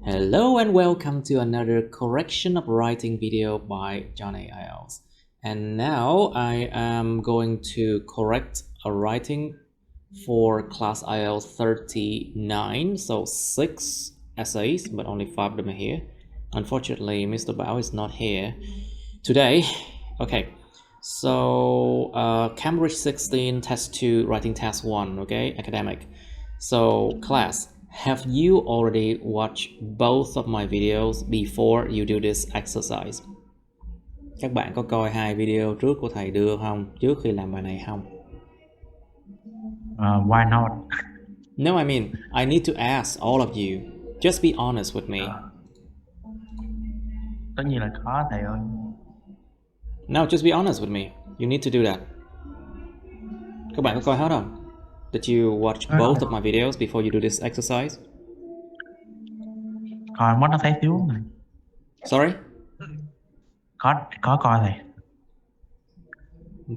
Hello and welcome to another correction of writing video by Johnny IELTS. And now I am going to correct a writing for class IELTS 39. So 6 essays, but only 5 of them are here. Unfortunately, Mr. Bao is not here today. Okay, so Cambridge 16 test 2, writing task 1, okay, academic. So class, have you already watched both of my videos before you do this exercise? Các bạn có coi hai video trước của thầy đưa không? Trước khi làm bài này không? Why not? No, I mean, I need to ask all of you. Just be honest with me. Tất nhiên là có thầy ơi. No, just be honest with me. You need to do that. Các bạn có coi hết không? Did you watch both of my videos before you do this exercise? Coi mất nó thấy thiếu này. Sorry? Có coi thầy.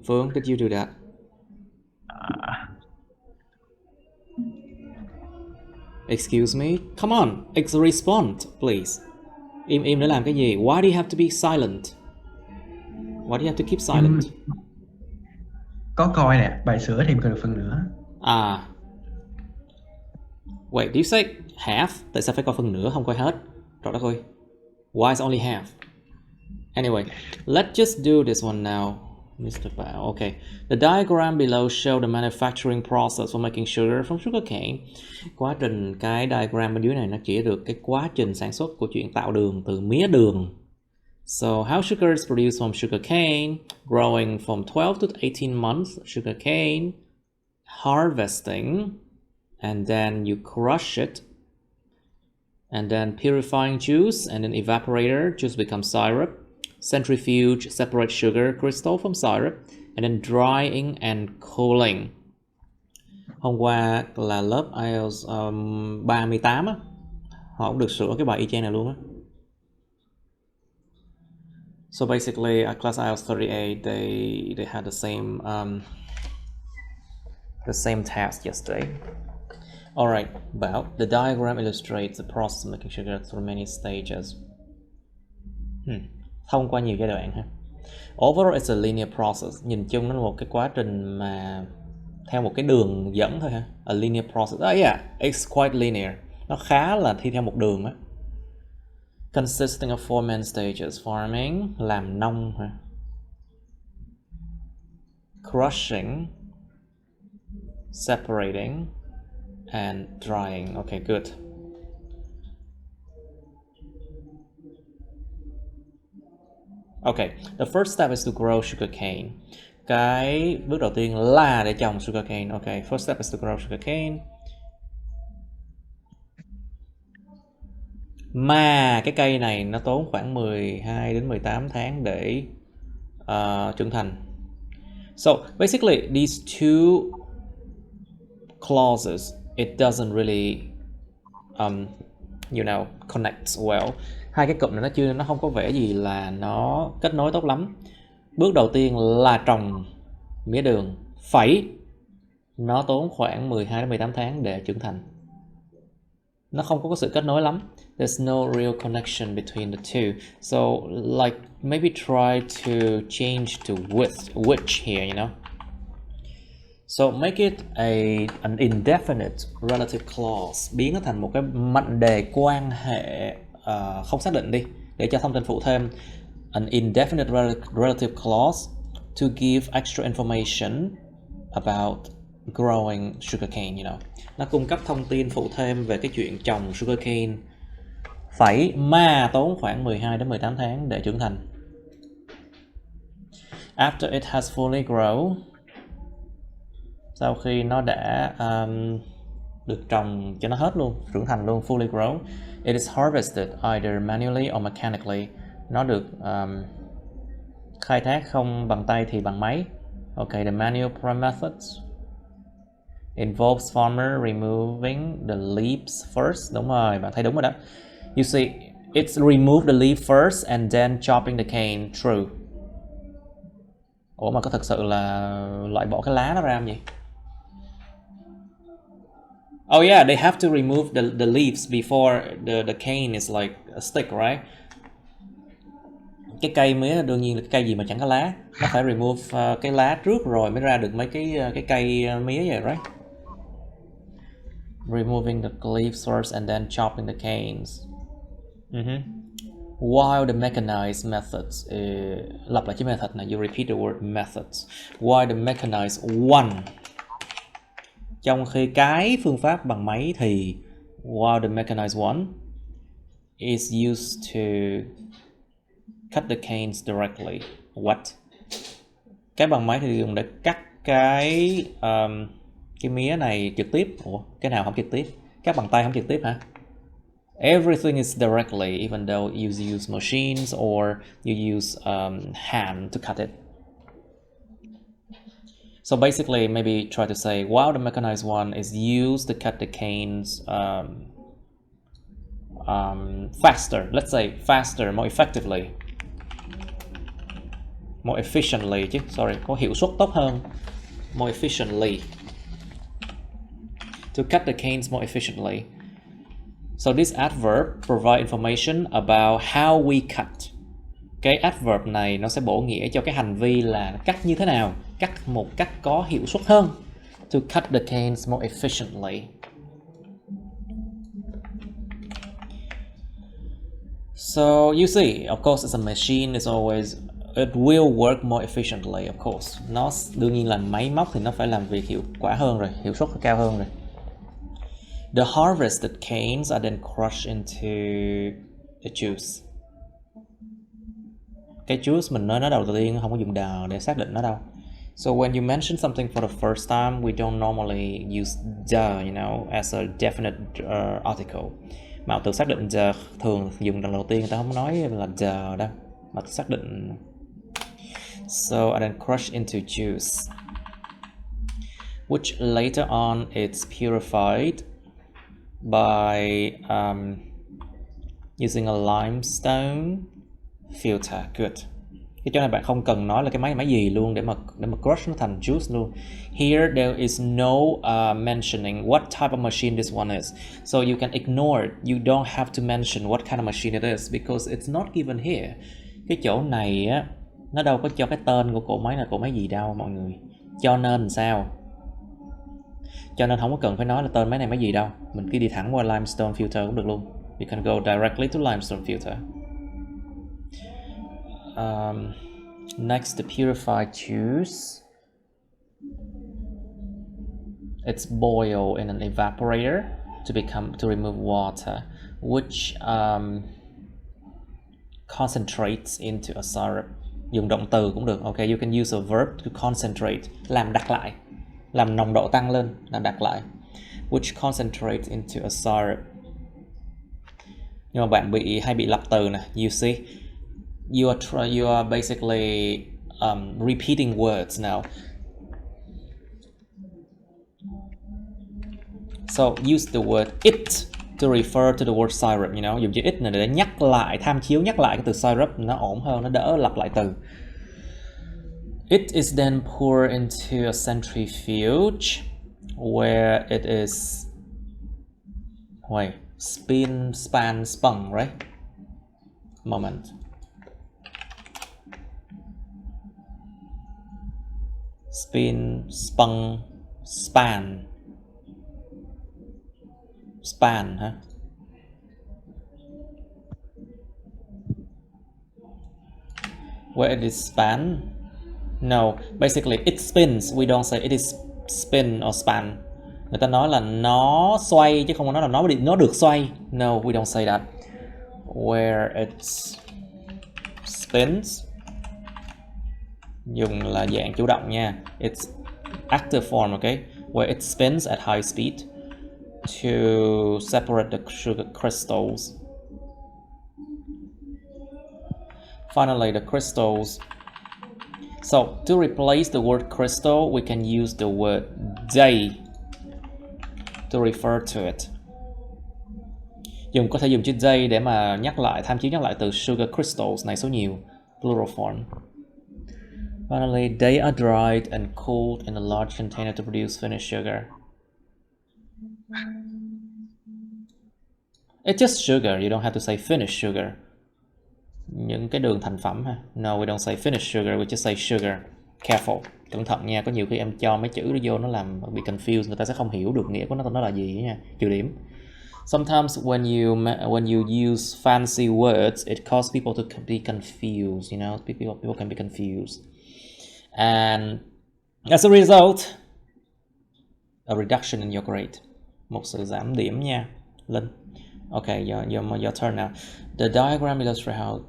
Phương, did you do that? Excuse me? Come on, respond, please. Im để làm cái gì? Why do you have to be silent? Why do you have to keep silent? Có coi nè, bài sửa thêm được phần nữa. Wait, do you say half? Tại sao phải coi phần nữa, không coi hết? Trời đất ơi. Why is only half? Anyway, let's just do this one now. Mr. Bao, okay. The diagram below show the manufacturing process for making sugar from sugarcane. Quá trình, cái diagram bên dưới này nó chỉ được cái quá trình sản xuất của chuyện tạo đường từ mía đường. So how sugar is produced from sugarcane, growing from 12 to 18 months, sugarcane, harvesting, and then you crush it, and then purifying juice, and then evaporator, juice becomes syrup, centrifuge, separate sugar crystal from syrup, and then drying and cooling. Hôm qua là lớp IELTS 38 á, họ cũng được sửa cái bài y chang này luôn á. So basically, at class IELTS 38, they had the same task yesterday. All right, Bao, the diagram illustrates the process of making sugar through many stages. Thông qua nhiều giai đoạn ha. Overall, it's a linear process. Nhìn chung nó là một cái quá trình mà theo một cái đường dẫn thôi ha. A linear process. Yeah, it's quite linear. Nó khá là thi theo một đường á. Consisting of 4 main stages: farming, làm nông ha, crushing, separating, and drying. Okay, good. Okay, the first step is to grow sugarcane. Cái bước đầu tiên là để trồng sugarcane. Okay, first step is to grow sugarcane. Mà cái cây này nó tốn khoảng 12 đến 18 tháng để trưởng thành. So basically these two clauses, it doesn't really connect well. Hai cái cụm này nó không có vẻ gì là nó kết nối tốt lắm. Bước đầu tiên là trồng mía đường, nó tốn khoảng 12 đến 18 tháng để trưởng thành. Nó không có sự kết nối lắm. There's no real connection between the two. So like maybe try to change to which here, you know. So make it an indefinite relative clause. Biến nó thành một cái mệnh đề quan hệ không xác định đi, để cho thông tin phụ thêm. An indefinite relative clause to give extra information about growing sugarcane, you know. Nó cung cấp thông tin phụ thêm về cái chuyện trồng sugarcane, mà tốn khoảng 12 đến 18 tháng để trưởng thành. After it has fully grown, sau khi nó đã được trồng cho nó hết luôn, trưởng thành luôn, fully grown, it is harvested either manually or mechanically. Nó được khai thác không bằng tay thì bằng máy. Okay, the manual methods involves farmer removing the leaves first. Đúng rồi, bạn thấy đúng rồi đó. You see, it's remove the leaf first and then chopping the cane. True. Ủa mà có thật sự là loại bỏ cái lá nó ra không vậy? Oh yeah, they have to remove the leaves before the cane is like a stick, right? Cái cây mía đương nhiên là cái cây gì mà chẳng có lá, nó phải remove cái lá trước rồi mới ra được mấy cái cây mía vậy, right? Removing the leaves first and then chopping the canes. While the mechanized methods, lặp lại chữ method này, you repeat the word methods. While the mechanized one, trong khi cái phương pháp bằng máy thì while the mechanized one is used to cut the canes directly. What? Cái bằng máy thì dùng để cắt cái mía này trực tiếp. Ủa, cái nào không trực tiếp? Các bằng tay không trực tiếp hả? Everything is directly, even though you use machines or you use hand to cut it. So basically, maybe try to say, while the mechanized one is used to cut the canes faster. Let's say faster, more effectively. More efficiently chứ, sorry, có hiệu suất tốt hơn. More efficiently. To cut the canes more efficiently. So this adverb provide information about how we cut. Cái adverb này nó sẽ bổ nghĩa cho cái hành vi là cắt như thế nào, cắt một cách có hiệu suất hơn. To cut the canes more efficiently. So you see, of course, it's a machine. It's always, it will work more efficiently, of course. Nó đương nhiên là máy móc thì nó phải làm việc hiệu quả hơn rồi, hiệu suất cao hơn rồi. The harvested canes are then crushed into the juice. Cái juice mình nói nó đầu tiên không có dùng the để xác định nó đâu. So when you mention something for the first time, we don't normally use the, you know, as a definite article. Mà từ xác định the thường dùng lần đầu tiên người ta không nói là the đâu, mà xác định. So I then crush into juice, which later on it's purified by using a limestone filter. Good. Cái chỗ này bạn không cần nói là cái máy gì luôn để mà crush nó thành juice luôn. Here there is no mentioning what type of machine this one is, so you can ignore it. You don't have to mention what kind of machine it is because it's not given here. Cái chỗ này á, nó đâu có cho cái tên của cỗ máy là cỗ máy gì đâu mọi người. Cho nên sao? Cho nên không có cần phải nói là tên máy này máy gì đâu. Mình cứ đi thẳng qua limestone filter cũng được luôn. You can go directly to limestone filter. Next, the purified juice. It's boiled in an evaporator to remove water, which concentrates into a syrup. Dùng động từ cũng được. Okay, you can use a verb to concentrate, làm đặc lại, làm nồng độ tăng lên, làm đặc lại. Which concentrates into a syrup. Nhưng mà bạn hay bị lặp từ nè. You see, you are basically repeating words now. So use the word it to refer to the word syrup, you know, dùng chữ it này để nhắc lại, tham chiếu nhắc lại cái từ syrup, nó ổn hơn, nó đỡ lặp lại từ. It is then poured into a centrifuge where it is spun, right? Moment. Span, huh? Where it is span? No, basically it spins. We don't say it is spin or span. Người ta nói là nó xoay chứ không có nói là nó được xoay. No, we don't say that. Where it spins, dùng là dạng chủ động nha. It's active form, okay? Where it spins at high speed to separate the sugar crystals. Finally, the crystals. So to replace the word crystal, we can use the word they to refer to it. Có thể dùng chữ they để mà tham chiếu nhắc lại từ sugar crystals này số nhiều, plural form. Finally, they are dried and cooled in a large container to produce finished sugar. It's just sugar, you don't have to say finished sugar. Những cái đường thành phẩm ha. No, we don't say finished sugar, we just say sugar. Careful, cẩn thận nha, có nhiều khi em cho mấy chữ đó vô nó làm bị confused, người ta sẽ không hiểu được nghĩa của nó là gì nha. Trừ điểm. Sometimes when you use fancy words, it causes people to be confused, you know, people can be confused. And as a result, a reduction in your grade. Một sự giảm điểm nha. Linh. Okay, your turn now. The diagram illustrates how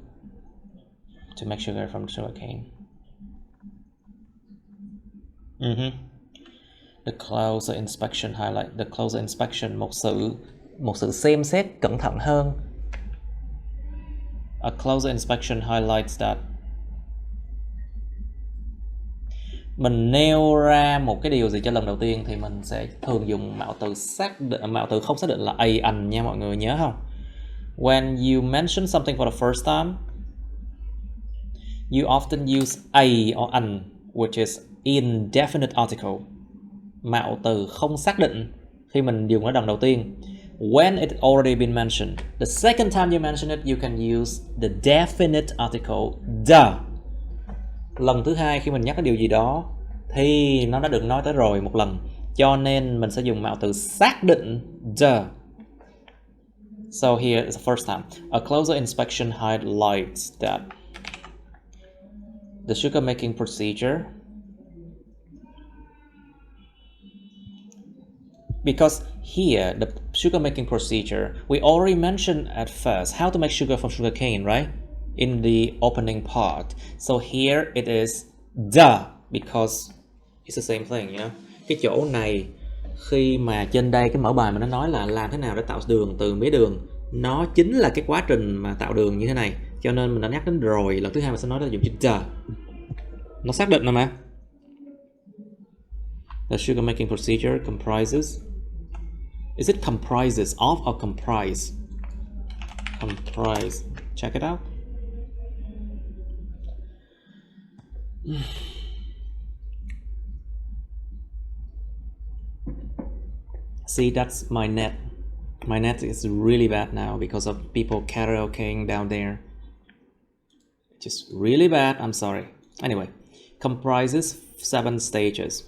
to make sugar from sugarcane. The closer inspection highlight. The closer inspection, một sự xem xét cẩn thận hơn. A closer inspection highlights that. Mình nêu ra một cái điều gì cho lần đầu tiên thì mình sẽ thường dùng mạo từ không xác định là an nha mọi người, nhớ không? When you mention something for the first time, you often use a or an, which is indefinite article. Mạo từ không xác định khi mình dùng nó lần đầu tiên. When it already been mentioned, the second time you mention it, you can use the definite article the. Lần thứ hai khi mình nhắc cái điều gì đó thì nó đã được nói tới rồi một lần, cho nên mình sẽ dùng mạo từ xác định the. So here is the first time. A closer inspection highlights that the sugar making procedure, because here the sugar making procedure, we already mentioned at first how to make sugar from sugarcane, right? In the opening part. So here it is the, because it's the same thing, you know. Cái chỗ này khi mà trên đây cái mở bài mà nó nói là làm thế nào để tạo đường từ mía đường, nó chính là cái quá trình mà tạo đường như thế này, cho nên mình đã nhắc đến rồi. Lần thứ hai mình sẽ nói là dùng chữ the, nó xác định rồi mà. The sugar making procedure comprises. Is it comprises of or comprise? Comprise. Check it out. See, that's my net. My net is really bad now because of people karaokeing down there. Just really bad, I'm sorry. Anyway, comprises 7 stages.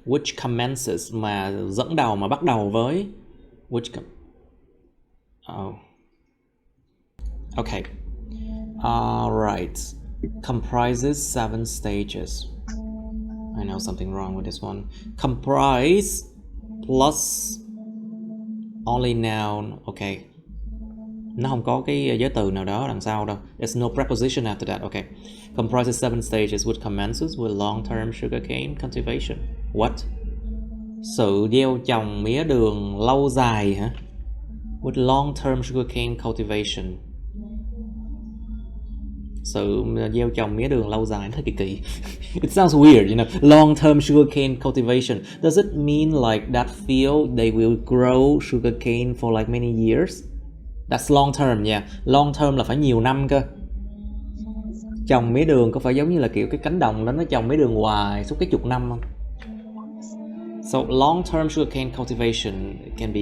Which commences, mà dẫn đầu, mà bắt đầu với. Okay. Alright. Comprises 7 stages. I know something wrong with this one. Comprise plus only noun. Okay. Nó không có cái giới từ nào đó đằng sau đâu. There's no preposition after that. Okay. Comprises 7 stages which commences with long-term sugarcane cultivation. What? Sự gieo trồng mía đường lâu dài hả? With long-term sugarcane cultivation. Sự gieo trồng mía đường lâu dài, nó kỳ kỳ. It sounds weird, you know. Long-term sugarcane cultivation. Does it mean like that field they will grow sugarcane for like many years? That's long term, yeah. Long term là phải nhiều năm cơ. Trồng mía đường có phải giống như là kiểu cái cánh đồng đó nó trồng mía đường hoài suốt cái chục năm không? So long term sugarcane cultivation can be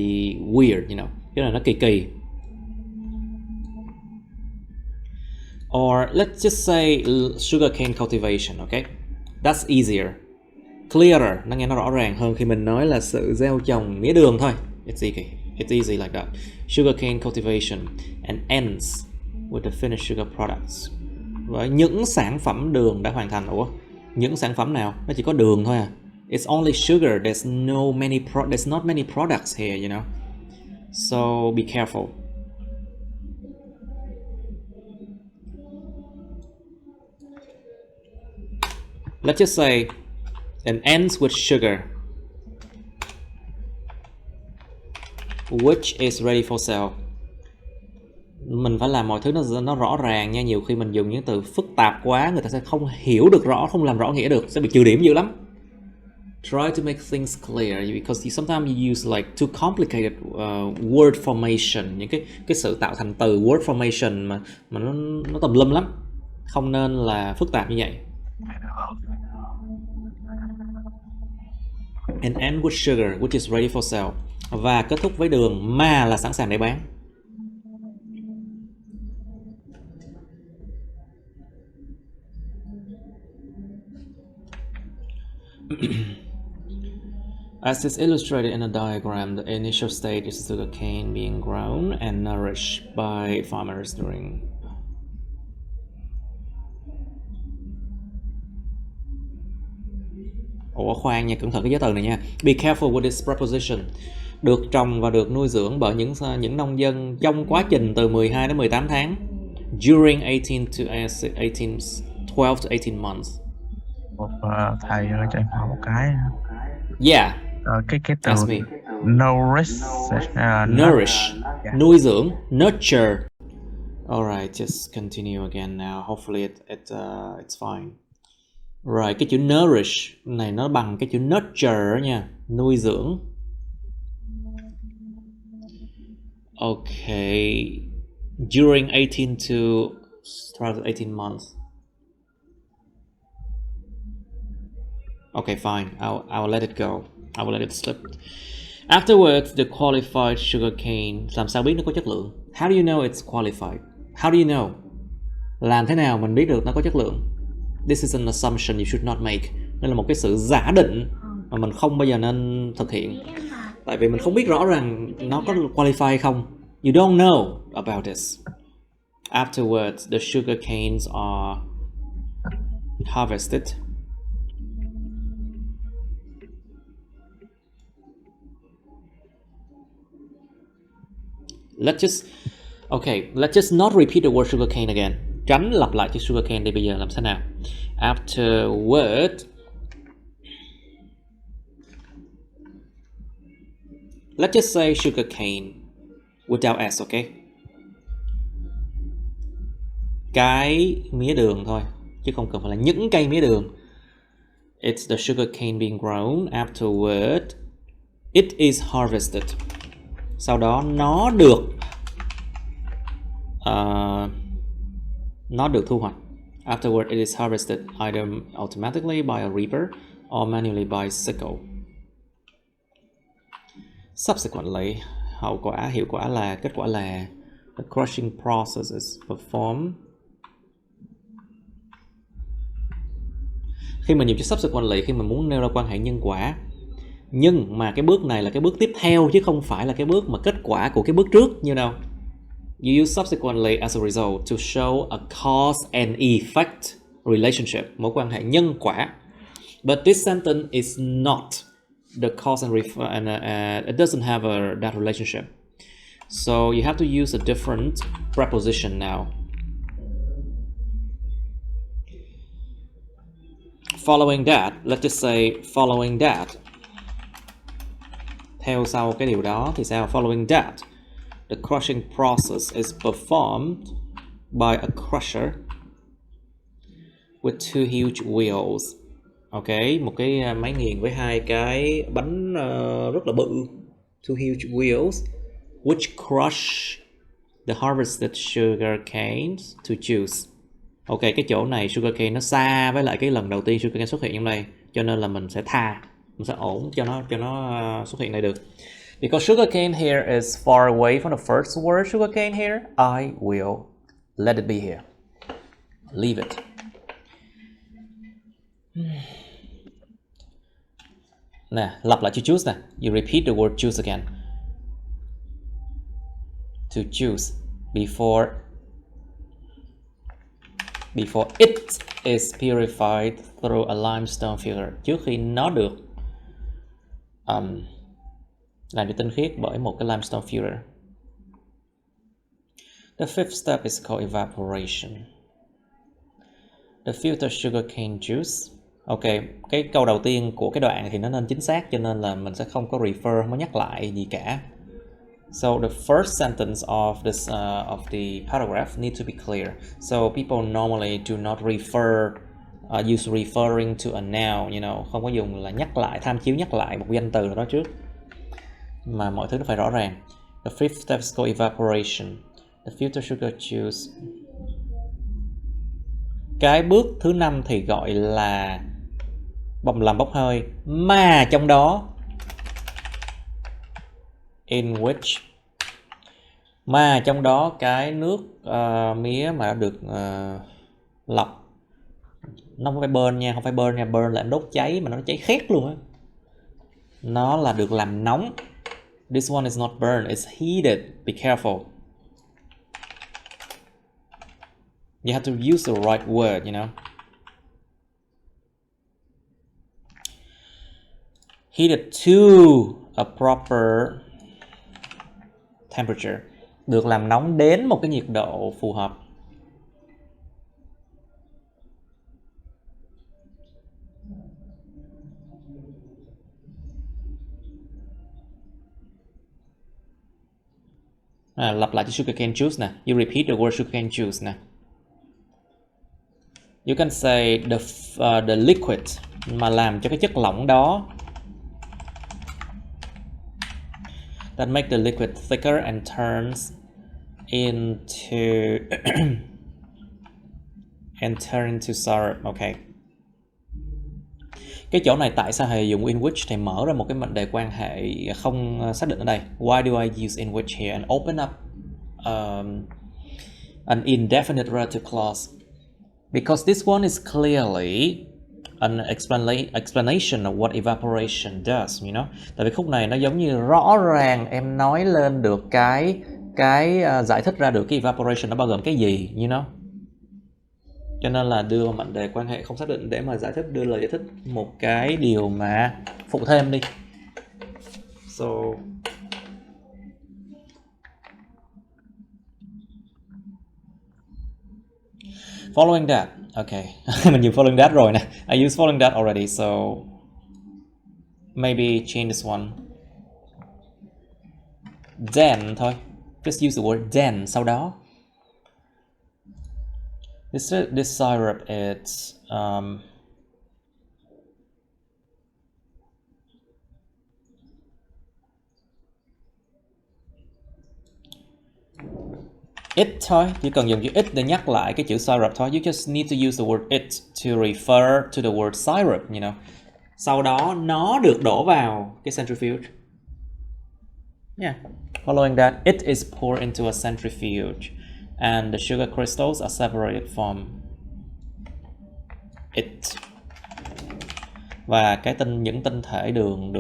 weird, you know. Cái này nó kỳ kỳ. Or let's just say sugarcane cultivation, okay? That's easier. Clearer, nó nghe nó rõ ràng hơn khi mình nói là sự gieo trồng mía đường thôi. It's easy like that. Sugarcane cultivation and ends with the finished sugar products. Với những sản phẩm đường đã hoàn thành. Ủa? Những sản phẩm nào? Nó chỉ có đường thôi à. It's only sugar. There's not many products here, you know. So be careful. Let's just say it ends with sugar, which is ready for sale. Mình phải làm mọi thứ nó rõ ràng nha. Nhiều khi mình dùng những từ phức tạp quá, người ta sẽ không hiểu được rõ, không làm rõ nghĩa được, sẽ bị trừ điểm dữ lắm. Try to make things clear because sometimes you use like too complicated word formation, những cái sự tạo thành từ word formation mà nó tùm lum lắm. Không nên là phức tạp như vậy. And end with sugar, which is ready for sale. và kết thúc với đường mà là sẵn sàng để bán. As is illustrated in the diagram, the initial stage is sugarcane being grown and nourished by farmers during. Ủa khoan nha, cẩn thận cái giới từ này nha. Be careful with this preposition. Được trồng và được nuôi dưỡng bởi những nông dân trong quá trình từ 12 đến 18 tháng. During 12 to 18 months. Thầy ơi cho em hỏi một cái. Yeah. Cái từ Ask me. nourish, Nourish, yeah. nuôi dưỡng, nurture. Alright, just continue again now. Hopefully it's fine. Rồi, cái chữ nourish này nó bằng cái chữ nurture nha, nuôi dưỡng. Okay, during 18 to 18 months. Okay, fine. I'll let it go. I will let it slip. Afterwards, the qualified sugarcane. Làm sao biết nó có chất lượng? How do you know it's qualified? How do you know? Làm thế nào mình biết được nó có chất lượng? This is an assumption you should not make. Đây là một cái sự giả định mà mình không bao giờ nên thực hiện. Tại vì mình không biết rõ ràng nó có qualify hay không. You don't know about this. Afterwards, the sugar canes are harvested. Let's just not repeat the word sugarcane again. Tránh lặp lại chữ sugarcane đi. Bây giờ làm thế nào? Afterward, let's just say sugarcane without s, okay? Cái mía đường thôi, chứ không cần phải là những cây mía đường. It's the sugarcane being grown. Afterward, it is harvested. Sau đó nó được thu hoạch. Afterward, it is harvested either automatically by a reaper or manually by sickle. Subsequently, hiệu quả là, kết quả là the crushing process is performed. Khi mình dùng chữ subsequently, khi mình muốn nêu ra quan hệ nhân quả, nhưng mà cái bước này là cái bước tiếp theo chứ không phải là cái bước mà kết quả của cái bước trước, you know. You use subsequently as a result to show a cause and effect relationship, mối quan hệ nhân quả. But this sentence is not the cause and it doesn't have that relationship. So you have to use a different preposition now. Following that, let's just say following that. Theo sau cái điều đó thì sao? Following that, the crushing process is performed by a crusher with two huge wheels. Ok, một cái máy nghiền với hai cái bánh rất là bự. Two huge wheels which crush the harvested sugar canes to juice. Ok, cái chỗ này sugar cane nó xa với lại cái lần đầu tiên sugar cane xuất hiện trong đây, cho nên là mình sẽ mình sẽ ổn cho nó xuất hiện đây được. Because sugarcane here is far away from the first word sugarcane here, I will let it be here. Leave it. Nè, lặp lại chữ choose nè. You repeat the word choose again. To choose before it is purified through a limestone filter. Trước khi nó được làm cho tinh khiết bởi một cái limestone filter. The fifth step is called evaporation. The filtered sugarcane juice. Ok, cái câu đầu tiên của cái đoạn thì nó nên chính xác, cho nên là mình sẽ không có refer, không có nhắc lại gì cả. So the first sentence of this of the paragraph need to be clear. So people normally do not use referring to a noun, you know, không có dùng là nhắc lại, tham chiếu nhắc lại một danh từ nào đó trước, mà mọi thứ nó phải rõ ràng. The fifth step is called evaporation. The filtered sugar juice. Cái bước thứ 5 thì gọi là làm bốc hơi, mà trong đó in which, mà trong đó cái nước mía mà đã được lọc, nó không phải burn nha, không phải burn nha, burn là đốt cháy mà nó cháy khét luôn á, nó là được làm nóng. This one is not burned, it's heated, be careful. You have to use the right word, you know. Heated to a proper temperature, được làm nóng đến một cái nhiệt độ phù hợp. Lặp lại cho sugarcane juice nè. You repeat the word sugarcane juice nè. You can say the liquid mà làm cho cái chất lỏng đó, that make the liquid thicker and turns into into syrup. Okay. Cái chỗ này tại sao thầy dùng in which thì mở ra một cái mệnh đề quan hệ không xác định ở đây. Why do I use in which here and open up an indefinite relative clause? Because this one is clearly an explanation of what evaporation does, you know. Tại vì khúc này nó giống như rõ ràng em nói lên được cái giải thích ra được cái evaporation nó bao gồm cái gì, you know. Cho nên là đưa mệnh đề quan hệ không xác định để mà giải thích, đưa lời giải thích một cái điều mà phụ thêm đi. So following that, okay. Mình dùng following that rồi nè. I used following that already, so maybe change this one. Then thôi. Just use the word then sau đó. This syrup is it thôi, chỉ cần dùng chữ it để nhắc lại cái chữ syrup thôi. You just need to use the word it to refer to the word syrup, you know. Sau đó nó được đổ vào cái centrifuge. Yeah. Following that, it is poured into a centrifuge and the sugar crystals are separated from it. Và những tinh thể đường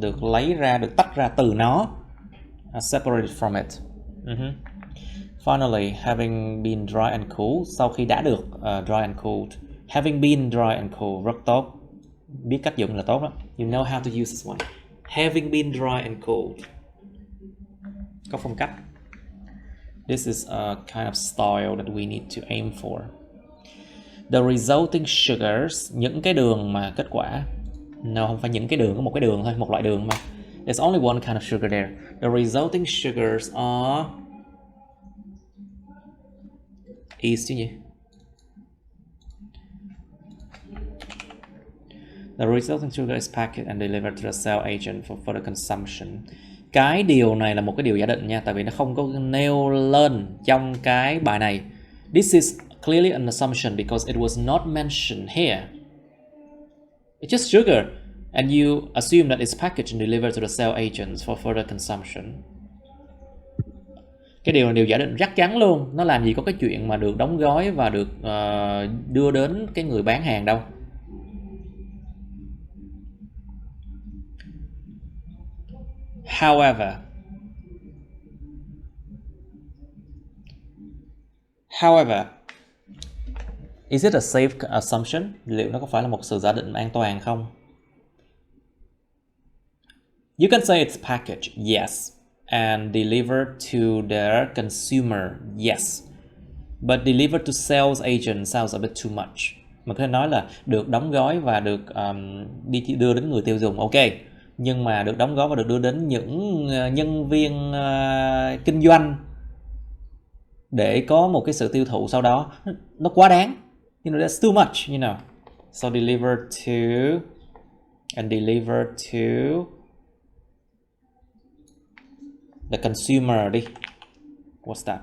được lấy ra, được tách ra từ nó, separated from it. Finally, having been dry and cool, sau khi đã được dry and cooled, having been dry and cool rất tốt, biết cách dùng là tốt đó. You know how to use this one. Having been dry and cooled, có phong cách. This is a kind of style that we need to aim for. The resulting sugars, những cái đường mà kết quả. No, không phải những cái đường, có một cái đường thôi, một loại đường mà. There's only one kind of sugar there. The resulting sugars are is chứ nhỉ? The resulting sugar is packed and delivered to the cell agent for further consumption. Cái điều này là một cái điều giả định nha, tại vì nó không có nêu lên trong cái bài này. This is clearly an assumption because it was not mentioned here. It's just sugar, and you assume that it's packaged and delivered to the cell agents for further consumption. Cái điều là điều giả định chắc chắn luôn. Nó làm gì có cái chuyện mà được đóng gói và được đưa đến cái người bán hàng đâu. However, is it a safe assumption? Liệu nó có phải là một sự giả định an toàn không? You can say it's packaged, yes, and delivered to the consumer, yes. But delivered to sales agent sounds a bit too much. Mình có thể nói là được đóng gói và được đưa đến người tiêu dùng, ok. Nhưng mà được đóng gói và được đưa đến những nhân viên kinh doanh để có một cái sự tiêu thụ sau đó, nó quá đáng. You know, that's too much, you know. So delivered to and delivered to the consumer đi. What's that?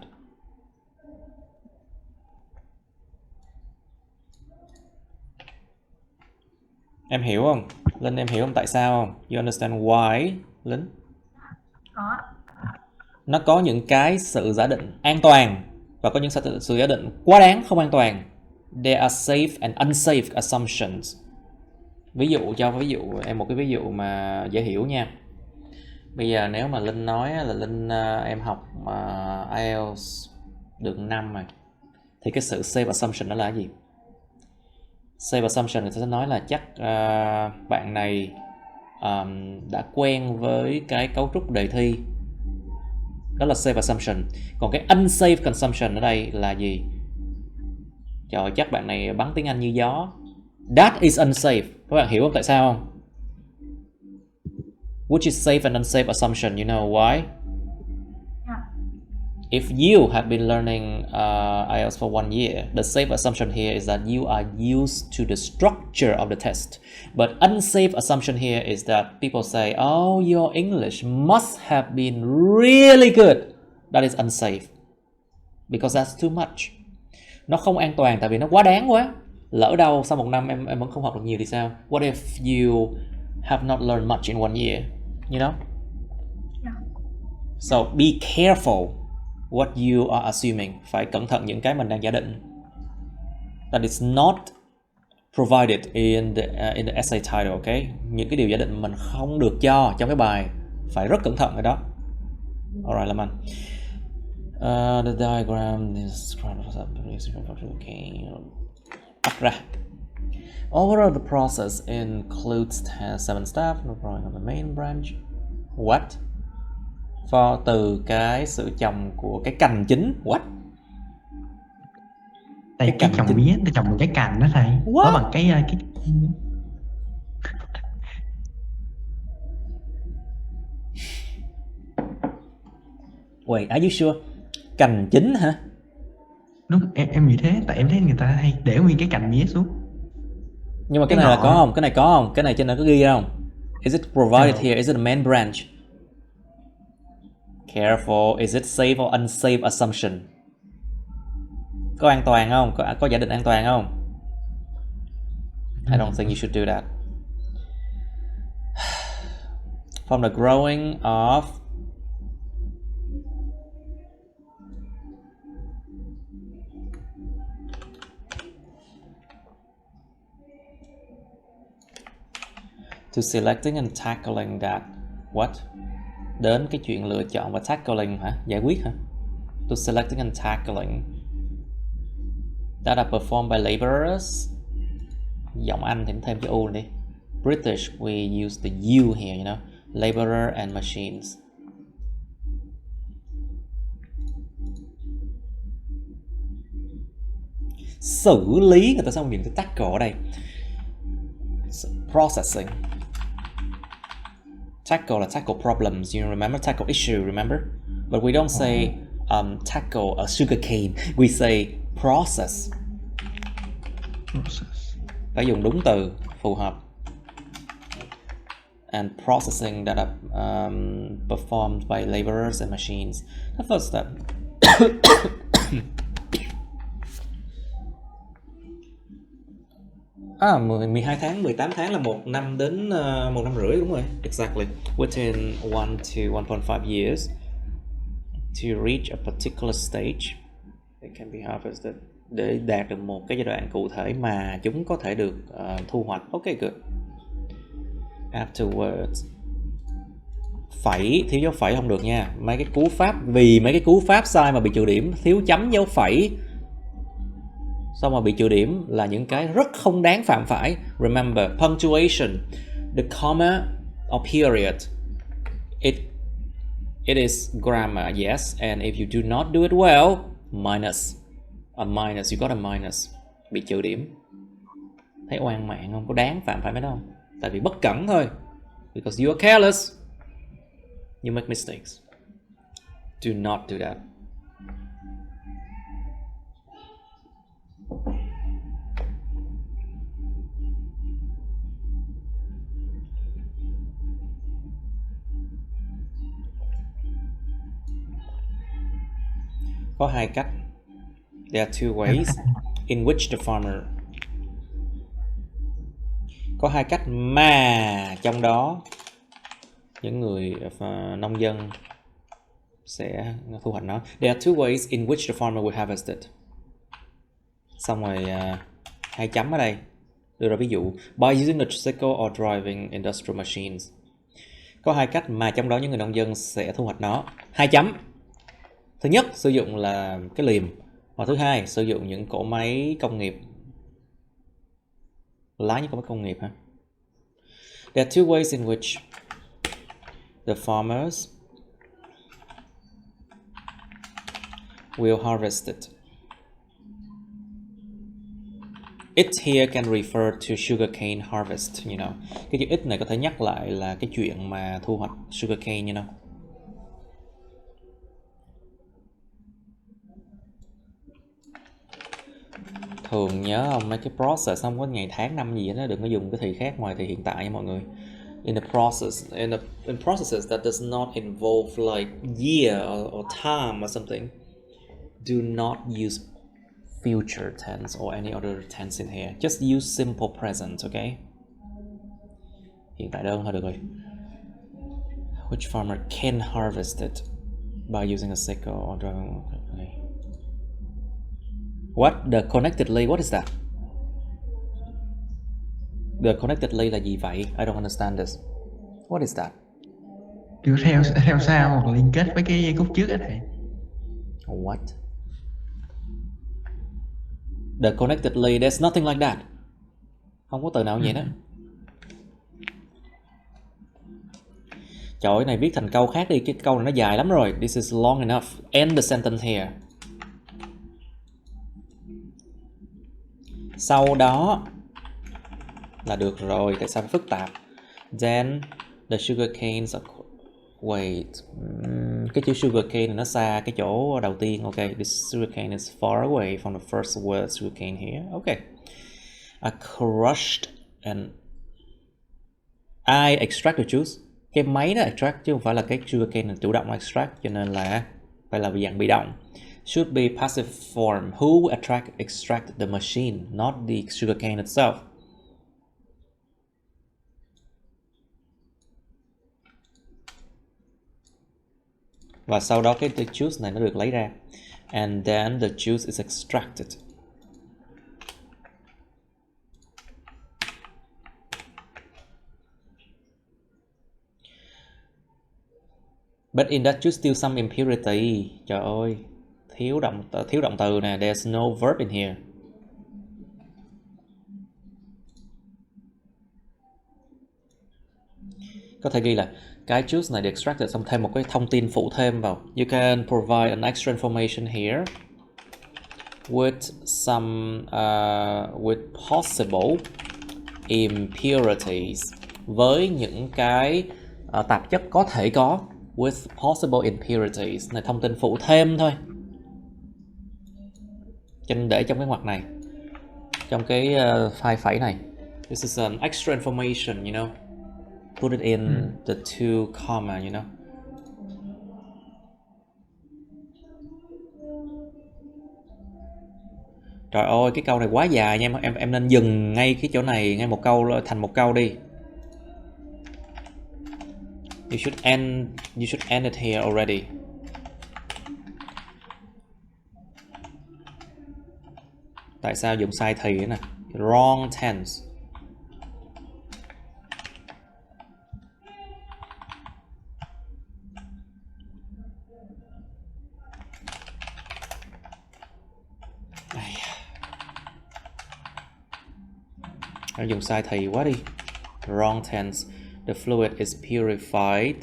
Em hiểu không? Linh em hiểu không tại sao không? You understand why, Linh? Có. Nó có những cái sự giả định an toàn và có những sự giả định quá đáng không an toàn. There are safe and unsafe assumptions. Ví dụ em một cái ví dụ mà dễ hiểu nha. Bây giờ nếu mà Linh nói là Linh em học IELTS được 5 rồi, thì cái sự safe assumption đó là cái gì? Safe assumption người ta sẽ nói là chắc bạn này đã quen với cái cấu trúc đề thi. Đó là safe assumption. Còn cái unsafe consumption ở đây là gì? Trời, chắc bạn này bắn tiếng Anh như gió. That is unsafe. Các bạn hiểu không tại sao không? Which is safe and unsafe assumption, you know why? Yeah. If you have been learning IELTS for 1 year, the safe assumption here is that you are used to the structure of the test. But unsafe assumption here is that people say, oh, your English must have been really good. That is unsafe. Because that's too much. Nó không an toàn tại vì nó quá đáng quá. Lỡ đâu sau 1 năm em vẫn không học được nhiều thì sao? What if you have not learned much in 1 year? You know? Yeah. So be careful what you are assuming. Phải cẩn thận những cái mình đang giả định. That is not provided in the essay title, okay? Những cái điều giả định mình không được cho trong cái bài. Phải rất cẩn thận ở đó. Alright, Lâm Anh. The diagram is okay. Bắt ra. Overall, the process includes 7 steps, drawing of the main branch. What? For từ cái sự trồng của cái cành chính. What? Tại Cái cái cành trồng chính. mía, ta trồng một cái cành đó thầy. What? Có bằng cái Wait, are you sure? Cành chính hả? đúng, em nghĩ thế, tại em thấy người ta hay để nguyên cái cành mía xuống. Nhưng mà cái Cái này là ngọn. có không? Cái này có không? Cái này trên này có ghi ra không? Is it provided No. here? Is it a main branch? Careful, is it safe or unsafe assumption? Có an toàn không? Có giả định an toàn không? I don't think you should do that. From the growing of to selecting and tackling that. What? Đến cái chuyện lựa chọn và tackling hả? Giải quyết hả? To selecting and tackling that are performed by laborers. Giọng Anh thì thêm chữ U đi. British, we use the U here, you know. Laborer and machines. Xử lý, người ta sao dùng từ tackle ở đây? Processing. Tackle là tackle problems, you remember? Tackle issue, remember? But we don't say tackle a sugar cane. We say process. Phải dùng đúng từ phù hợp. And processing that are performed by laborers and machines. The first step. 12 tháng, 18 tháng là 1 năm đến 1 năm rưỡi, đúng rồi. Exactly. Within 1 to 1.5 years to reach a particular stage it can be harvested. Để đạt được một cái giai đoạn cụ thể mà chúng có thể được thu hoạch. Okay, good. Afterwards. Phẩy, thiếu dấu phẩy không được nha. Mấy cái cú pháp, vì mấy cái cú pháp sai mà bị trừ điểm, thiếu chấm dấu phẩy xong mà bị trừ điểm là những cái rất không đáng phạm phải. Remember, punctuation, the comma or period, it is grammar, yes, and if you do not do it well, minus, you got a minus, bị trừ điểm. Thấy oan mạng không? Có đáng phạm phải mấy đâu? Tại vì bất cẩn thôi. Because you are careless, you make mistakes. Do not do that. Có hai cách. There are two ways in which the farmer. Có hai cách mà trong đó những người nông dân sẽ thu hoạch nó. There are two ways in which the farmer will harvest it. Xong rồi hai chấm ở đây đưa ra ví dụ by using a tricycle or driving industrial machines. Có hai cách mà trong đó những người nông dân sẽ thu hoạch nó. Hai chấm. Thứ nhất sử dụng là cái liềm, và thứ hai sử dụng những cỗ máy công nghiệp, lái những cỗ máy công nghiệp ha. There are two ways in which the farmers will harvest it. It here can refer to sugarcane harvest, you know. Cái chữ it này có thể nhắc lại là cái chuyện mà thu hoạch sugarcane, you know. Thường nhớ không, mấy cái process không có ngày tháng năm gì đó, đừng có dùng cái thì khác ngoài thì hiện tại nha mọi người. In processes that does not involve like year or time or something, do not use future tense or any other tense in here. Just use simple present, okay? Hiện tại đơn thôi được rồi. Which farmer can harvest it by using a sickle or driving? Okay. What? The connectedly, what is that? The connectedly là gì vậy? I don't understand this. What is that? Kiểu theo sau hoặc là liên kết với cái khúc trước á thầy. What? The connectedly, there's nothing like that. Không có từ nào như vậy đó. Trời ơi, này viết thành câu khác đi, cái câu này nó dài lắm rồi. This is long enough. End the sentence here. Sau đó là được rồi, tại sao phải phức tạp? Then the sugar canes are... Wait, cái chữ sugar cane này nó xa cái chỗ đầu tiên. Okay, this sugar cane is far away from the first word sugar cane here. Okay, are crushed and I extract the juice. Cái máy nó extract chứ không phải là cái sugar cane này chủ động extract, cho nên là phải là dạng bị động. Should be passive form. Who extract the machine, not the sugar cane itself. Và sau đó cái juice này nó được lấy ra. And then the juice is extracted. But in that juice still some impurity. Trời ơi, thiếu động từ nè. There's no verb in here. Có thể ghi là cái juice này được extracted, xong thêm một cái thông tin phụ thêm vào. You can provide an extra information here with some with possible impurities, với những cái tạp chất có thể có. With possible impurities, này thông tin phụ thêm thôi, cho nên để trong cái ngoặc này, trong cái file phẩy này. This is an extra information, you know. Put it in the two comma, you know. Trời ơi, cái câu này quá dài nha em nên dừng ngay cái chỗ này, ngay một câu thành một câu đi. You should end it here already. Tại sao dùng sai thì nữa nè? Wrong tense. Nó dùng sai thì quá đi. Wrong tense. The fluid is purified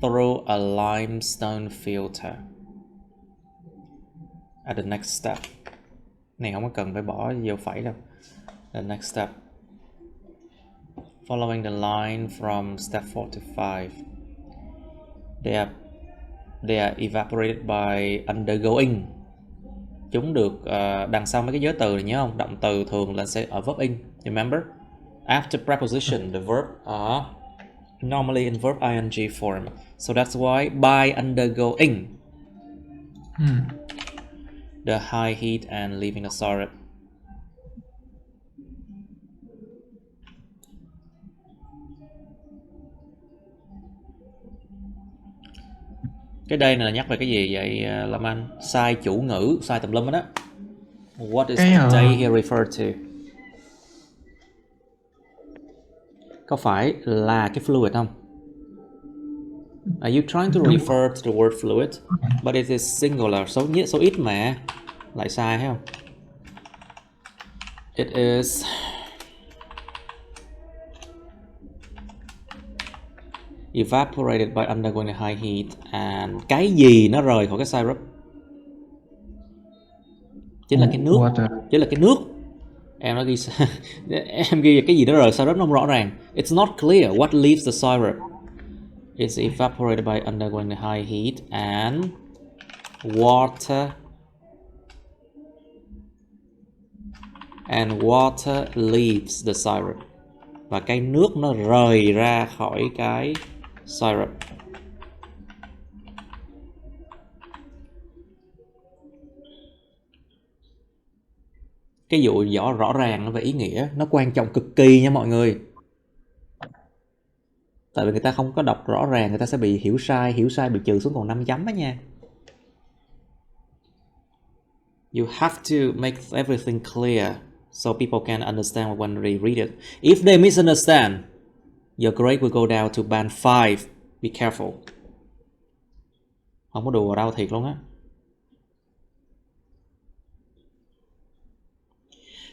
through a limestone filter. At the next step. Này không có cần phải bỏ vô phẩy đâu. The next step. Following the line from step 4 to 5. They are evaporated by undergoing. Chúng được đằng sau mấy cái giới từ này nhớ không? Động từ thường là sẽ ở verb in. Remember? After preposition, the verb are normally in verb ing form. So that's why by undergoing the high heat and leaving the syrup. Cái đây là nhắc về cái gì vậy Lâm Anh? Sai chủ ngữ, sai tùm lum đó. What is Cái, the day here referred to? Có phải là cái fluid không? Are you trying to refer to the word fluid? But it is singular, số ít mà. Lại sai thấy không? It is evaporated by undergoing a high heat. And cái gì nó rời khỏi cái syrup? Chính là cái nước. Water. Chính là cái nước. Em nó ghi em ghi cái gì nó rời syrup nó không rõ ràng. It's not clear what leaves the syrup. It's evaporated by undergoing a high heat and water leaves the syrup. Và cái nước nó rời ra khỏi cái syrup. Cái dụ rõ ràng về ý nghĩa nó quan trọng cực kỳ nha mọi người. Tại vì người ta không có đọc rõ ràng, người ta sẽ bị hiểu sai bị trừ xuống còn 5 chấm đó nha. You have to make everything clear so people can understand when they read it. If they misunderstand, your grade will go down to band 5. Be careful. Không có đùa đâu, thiệt luôn á.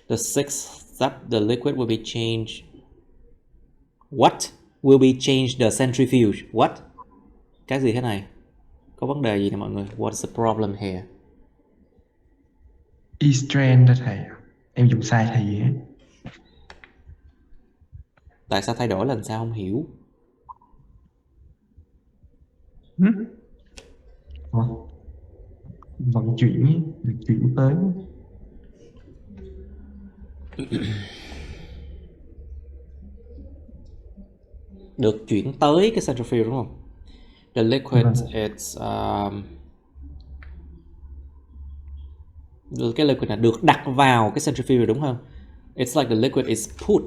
The sixth step, the liquid will be changed. What will be changed the centrifuge? What? Cái gì thế này? Có vấn đề gì nè mọi người? What's the problem here? Is TRAN đó thầy. Em dùng sai thầy á. Tại sao thay đổi là sao không hiểu? Vận chuyển ấy, được chuyển tới. Được chuyển tới cái centrifuge đúng không? The liquid it's cái liquid này được đặt vào cái centrifuge đúng không? It's like the liquid is put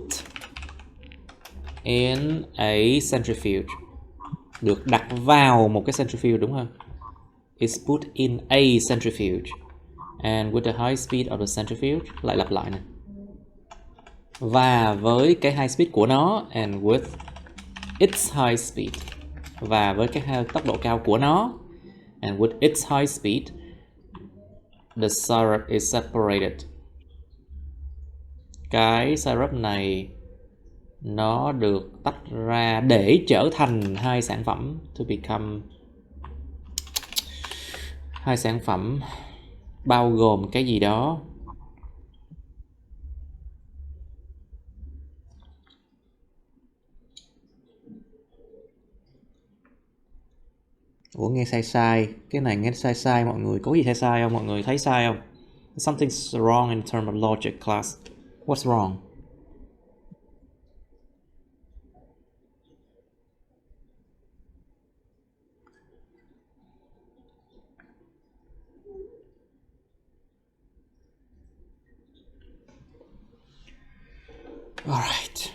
in a centrifuge. Được đặt vào một cái centrifuge đúng không? It's put in a centrifuge. And with the high speed of the centrifuge, lại lặp lại nè. Và với cái high speed của nó, and with its high speed, và với cái tốc độ cao của nó, and with its high speed, the syrup is separated. Cái syrup này nó được tách ra để trở thành hai sản phẩm, to become hai sản phẩm bao gồm cái gì đó. Ủa nghe sai, cái này nghe sai mọi người, có gì sai không mọi người, thấy sai không? Something's wrong in terms of logic class. What's wrong? All right.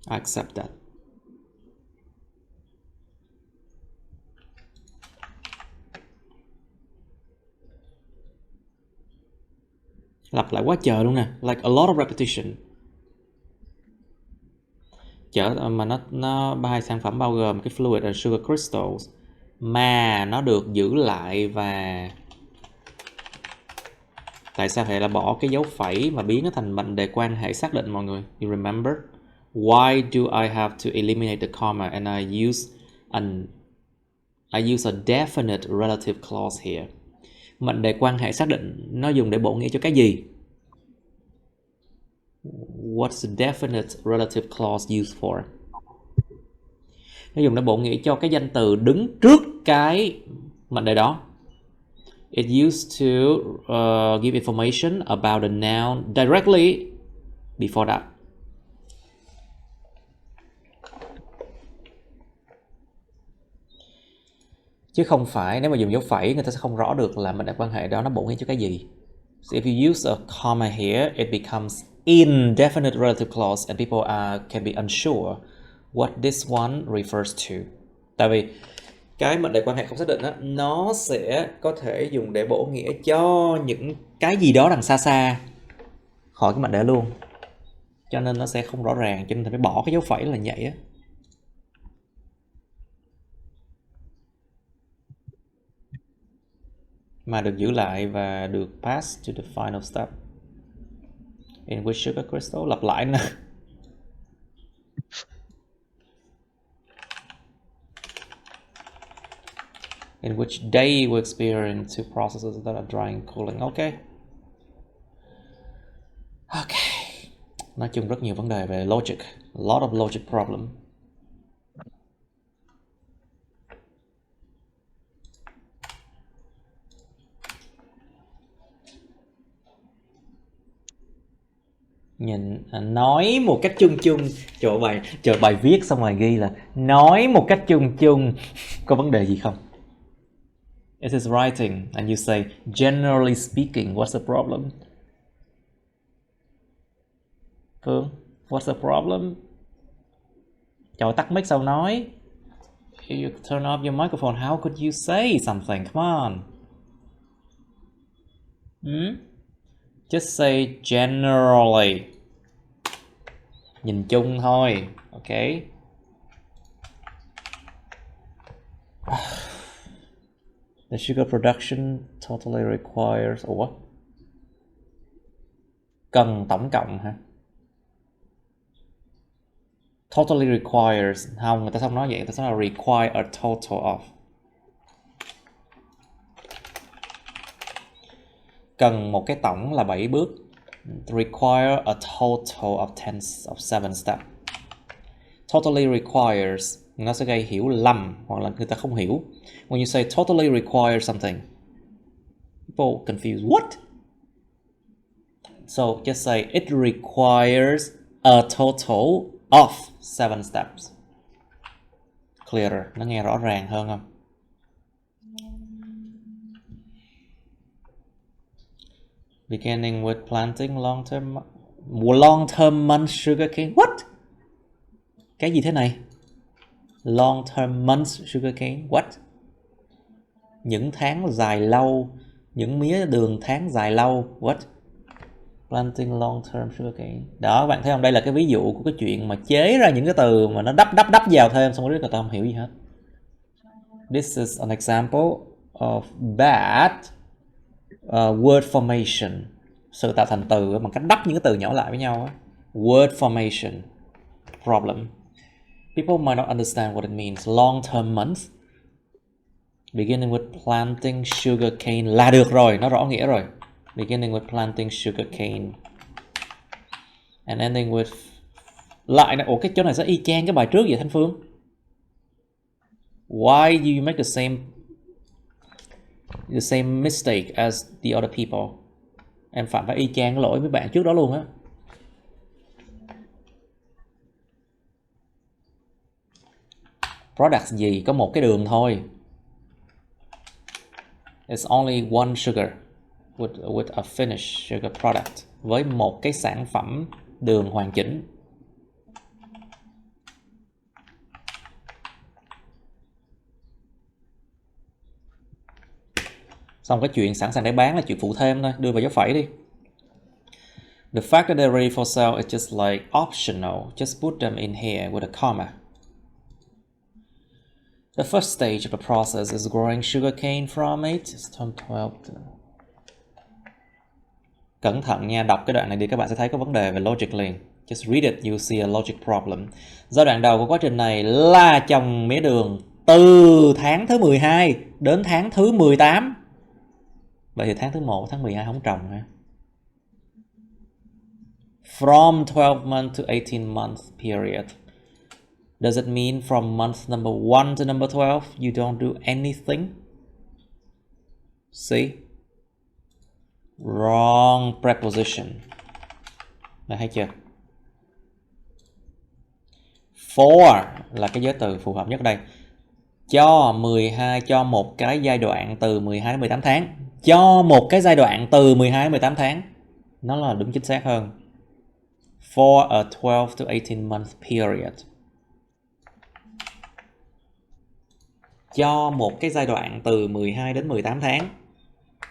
I accept that. Lặp lại quá trời luôn nè, like a lot of repetition. Mà nó hai sản phẩm bao gồm cái fluid and sugar crystals mà nó được giữ lại. Và tại sao phải là bỏ cái dấu phẩy mà biến nó thành mệnh đề quan hệ xác định mọi người? You remember? Why do I have to eliminate the comma and I use a definite relative clause here? Mệnh đề quan hệ xác định nó dùng để bổ nghĩa cho cái gì? What's the definite relative clause used for? Nó dùng để bổ nghĩa cho cái danh từ đứng trước cái mệnh đề đó. It used to give information about the noun directly before that. Chứ không phải nếu mà dùng dấu phẩy người ta sẽ không rõ được là mệnh đề quan hệ đó nó bổ nghĩa cho cái gì. So if you use a comma here, it becomes indefinite relative clause and people can be unsure what this one refers to. Tại vì cái mệnh đề quan hệ không xác định á, nó sẽ có thể dùng để bổ nghĩa cho những cái gì đó đằng xa xa khỏi cái mệnh đề luôn, cho nên nó sẽ không rõ ràng, cho nên phải bỏ cái dấu phẩy là vậy á. Mà được giữ lại và được pass to the final step. In which sugar crystal, lặp lại nè. In which day we experience two processes that are drying and cooling. Okay. Nói chung rất nhiều vấn đề về logic. A lot of logic problem. Nhìn nói một cách chung chung, chờ bài viết xong rồi ghi là nói một cách chung chung, có vấn đề gì không? It is writing and you say generally speaking, what's the problem? Phương, what's the problem? Trời, tắt mic sao nói? You turn off your microphone, how could you say something? Come on. Just say generally. Nhìn chung thôi. Okay. The sugar production totally requires... Ủa? Cần tổng cộng hả? Totally requires... Không, người ta không nói vậy. Người ta nói là require a total of. Cần một cái tổng là 7 bước. Require a total of 7 steps. Totally requires, nó sẽ gây hiểu lầm hoặc là người ta không hiểu. When you say totally require something, people confuse what? So just say it requires a total of 7 steps. Clearer, nó nghe rõ ràng hơn không? Beginning with planting long-term month sugarcane. What? Cái gì thế này? Long-term month sugarcane. What? Những tháng dài lâu, những mía đường tháng dài lâu. What? Planting long-term sugarcane. Đó, bạn thấy không? Đây là cái ví dụ của cái chuyện mà chế ra những cái từ mà nó đắp vào thêm, xong rồi người ta không hiểu gì hết. This is an example of bad word formation. Sự tạo thành từ bằng cách đắp những cái từ nhỏ lại với nhau. Word formation problem. People might not understand what it means. Long-term month. Beginning with planting sugarcane là được rồi, nó rõ nghĩa rồi. Beginning with planting sugarcane. And ending with... Lại này, ủa cái chỗ này sẽ y chang cái bài trước vậy Thanh Phương? Why do you make the same mistake as the other people? Em phạm phải y chang cái lỗi với bạn trước đó luôn á. Product gì có một cái đường thôi. It's only one sugar with a finished sugar product, với một cái sản phẩm đường hoàn chỉnh. Xong cái chuyện sẵn sàng để bán là chuyện phụ thêm thôi, đưa vào dấu phẩy đi. The fact that they're ready for sale is just like optional. Just put them in here with a comma. The first stage of the process is growing sugarcane from it. It's 12. Cẩn thận nha, đọc cái đoạn này đi các bạn sẽ thấy có vấn đề về logic liền. Just read it, you see a logic problem. Giai đoạn đầu của quá trình này là trồng mía đường từ tháng thứ 12 đến tháng thứ 18. Vậy thì tháng thứ 1, tháng 12 không trồng hả? From 12 month to 18 month period. Does it mean from month number 1 to number 12 you don't do anything? See? Wrong preposition. Đã thấy chưa? For là cái giới từ phù hợp nhất đây. Cho 12, cho một cái giai đoạn từ 12 đến 18 tháng. Cho một cái giai đoạn từ 12 đến 18 tháng. Nó là đúng chính xác hơn. For a 12 to 18 month period. cho một cái giai đoạn từ 12 đến 18 tháng.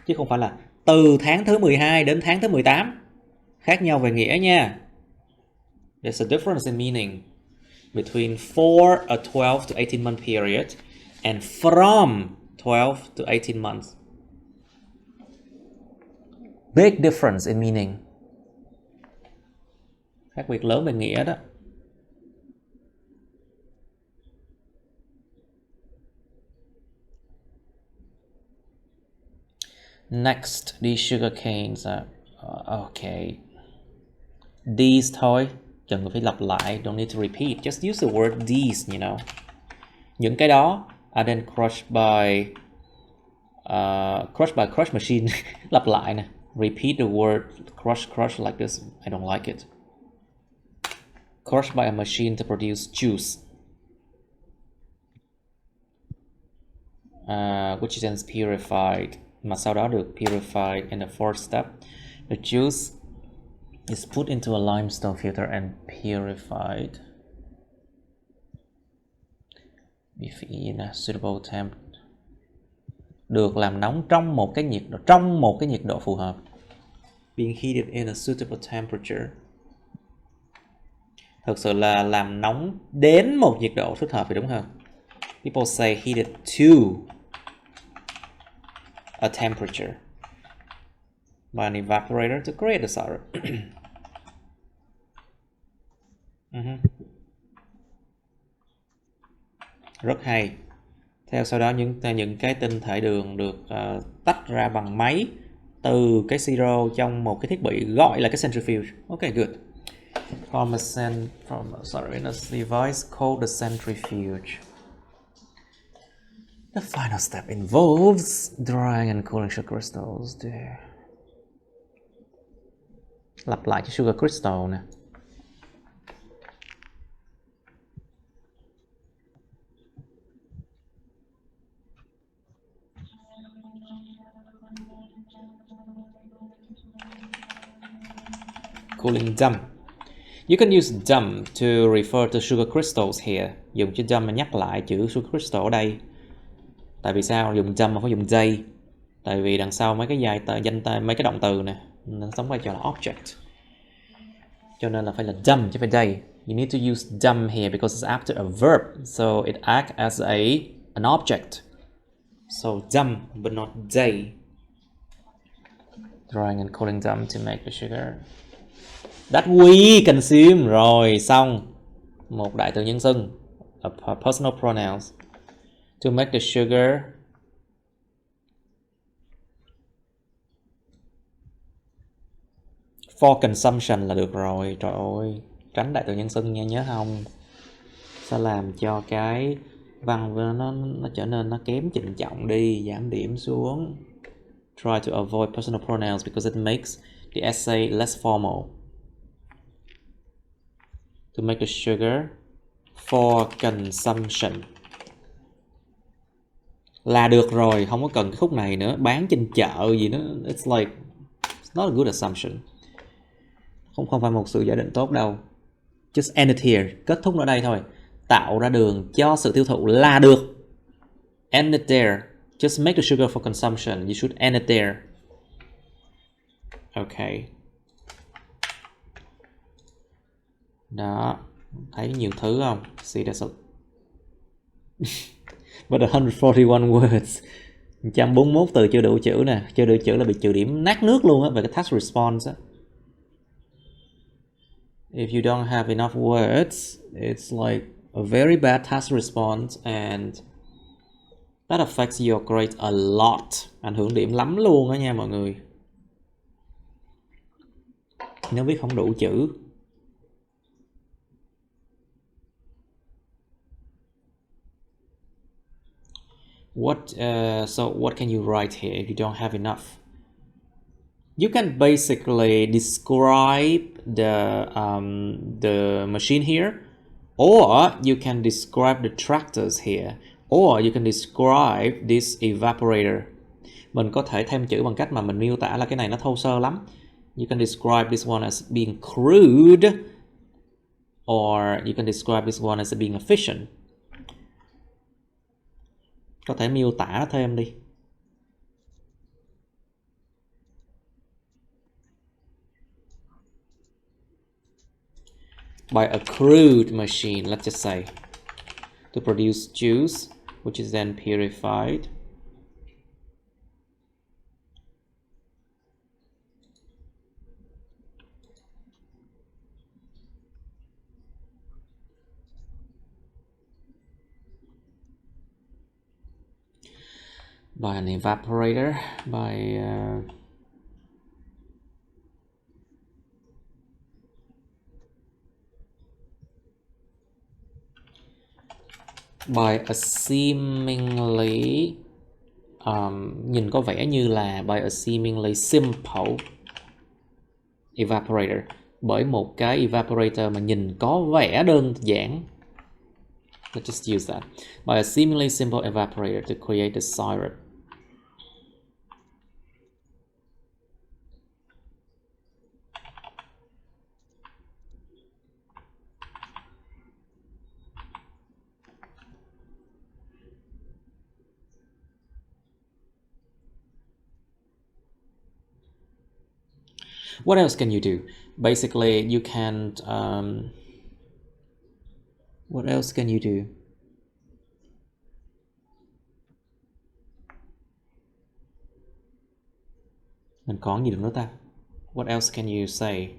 Chứ không phải là từ tháng thứ 12 đến tháng thứ 18. Khác nhau về nghĩa nha. There's a difference in meaning between for a 12 to 18 month period and from 12 to 18 months. Big difference in meaning. Khác biệt lớn về nghĩa đó. Next, these sugar canes are okay. These thôi, cần phải lặp lại, don't need to repeat. Just use the word these, you know. Những cái đó are then crushed by crush machine. Lặp lại nè. Repeat the word crush like this. I don't like it. Crushed by a machine to produce juice. Which is then purified. Mà sau đó được purified in the fourth step. The juice is put into a limestone filter and purified. If in a suitable temp. Được làm nóng trong một cái nhiệt độ phù hợp. Being heated in a suitable temperature. Thực sự là làm nóng đến một nhiệt độ thích hợp thì đúng hơn. People say heated to a temperature by an evaporator to create a syrup. Rất hay. Theo sau đó những cái tinh thể đường được tách ra bằng máy từ cái siro trong một cái thiết bị gọi là cái centrifuge. Okay, good. In a device called the centrifuge. The final step involves drying and cooling sugar crystals. Lặp lại cho sugar crystal nè. Cooling dump. You can use dump to refer to sugar crystals here. Dùng chữ dump mà nhắc lại chữ sugar crystal ở đây. Tại vì sao dùng dump mà phải dùng dây? Tại vì đằng sau mấy cái mấy cái động từ nè, nó đóng vai trò là object. Cho nên là phải là dump chứ phải dây. You need to use dump here because it's after a verb, so it acts as an object. So dump but not dây. Drying and cooling dump to make the sugar. That we consume. Rồi, xong. Một đại từ nhân xưng. A personal pronouns. To make the sugar for consumption là được rồi. Trời ơi, tránh đại từ nhân xưng nha, nhớ không? Sao làm cho cái văn nó trở nên nó kém trịnh trọng đi, giảm điểm xuống. Try to avoid personal pronouns because it makes the essay less formal. To make the sugar for consumption là được rồi, không có cần cái khúc này nữa, bán trên chợ gì nữa. It's like it's not a good assumption. Không phải một sự giả định tốt đâu. Just end it here, kết thúc ở đây thôi. Tạo ra đường cho sự tiêu thụ là được. End it there. Just make the sugar for consumption. You should end it there. Okay. Đó, thấy nhiều thứ không? See that's a but 141 words. 141 từ chưa đủ chữ nè. Chưa đủ chữ là bị trừ điểm nát nước luôn á về cái task response á. If you don't have enough words, it's like a very bad task response and that affects your grade a lot. Ảnh hưởng điểm lắm luôn á nha mọi người. Nếu viết không đủ chữ. So what can you write here if you don't have enough? You can basically describe the machine here, or you can describe the tractors here, or you can describe this evaporator. Mình có thể thêm chữ bằng cách mà mình miêu tả là cái này nó thô sơ lắm. You can describe this one as being crude, or you can describe this one as being efficient. Có thể miêu tả thêm đi. By a crude machine, let's just say, to produce juice, which is then purified. By an evaporator, by a seemingly nhìn có vẻ như là by a seemingly simple evaporator, bởi một cái evaporator mà nhìn có vẻ đơn giản. Let's just use that. By a seemingly simple evaporator to create the syrup. What else can you do? Basically, you can. What else can you do? Mình còn gì được nữa ta? What else can you say?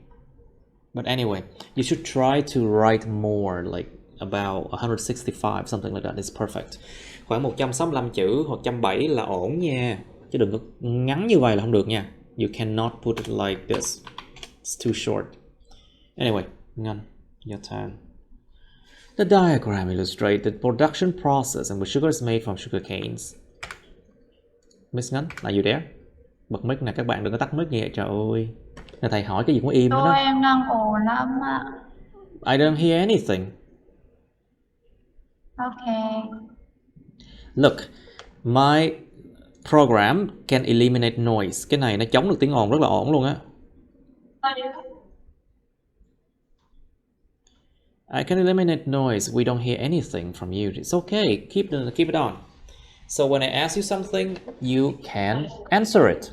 But anyway, you should try to write more, like about 165, something like that is perfect. Khoảng 165 chữ hoặc 170 là ổn nha. Chứ đừng có ngắn như vậy là không được nha. You cannot put it like this. It's too short. Anyway, Ngân, your turn. The diagram illustrates the production process in which sugar is made from sugar canes. Miss Ngân, are you there? Bật mic nè, các bạn đừng có tắt mic như vậy, trời ơi. Là thầy hỏi cái gì cũng im hết đó. Em đang ổn lắm ạ. I don't hear anything. Okay. Look, my program can eliminate noise. Cái này nó chống được tiếng ồn rất là ổn luôn á. I can eliminate noise. We don't hear anything from you. It's okay. Keep it on. So when I ask you something, you can answer it.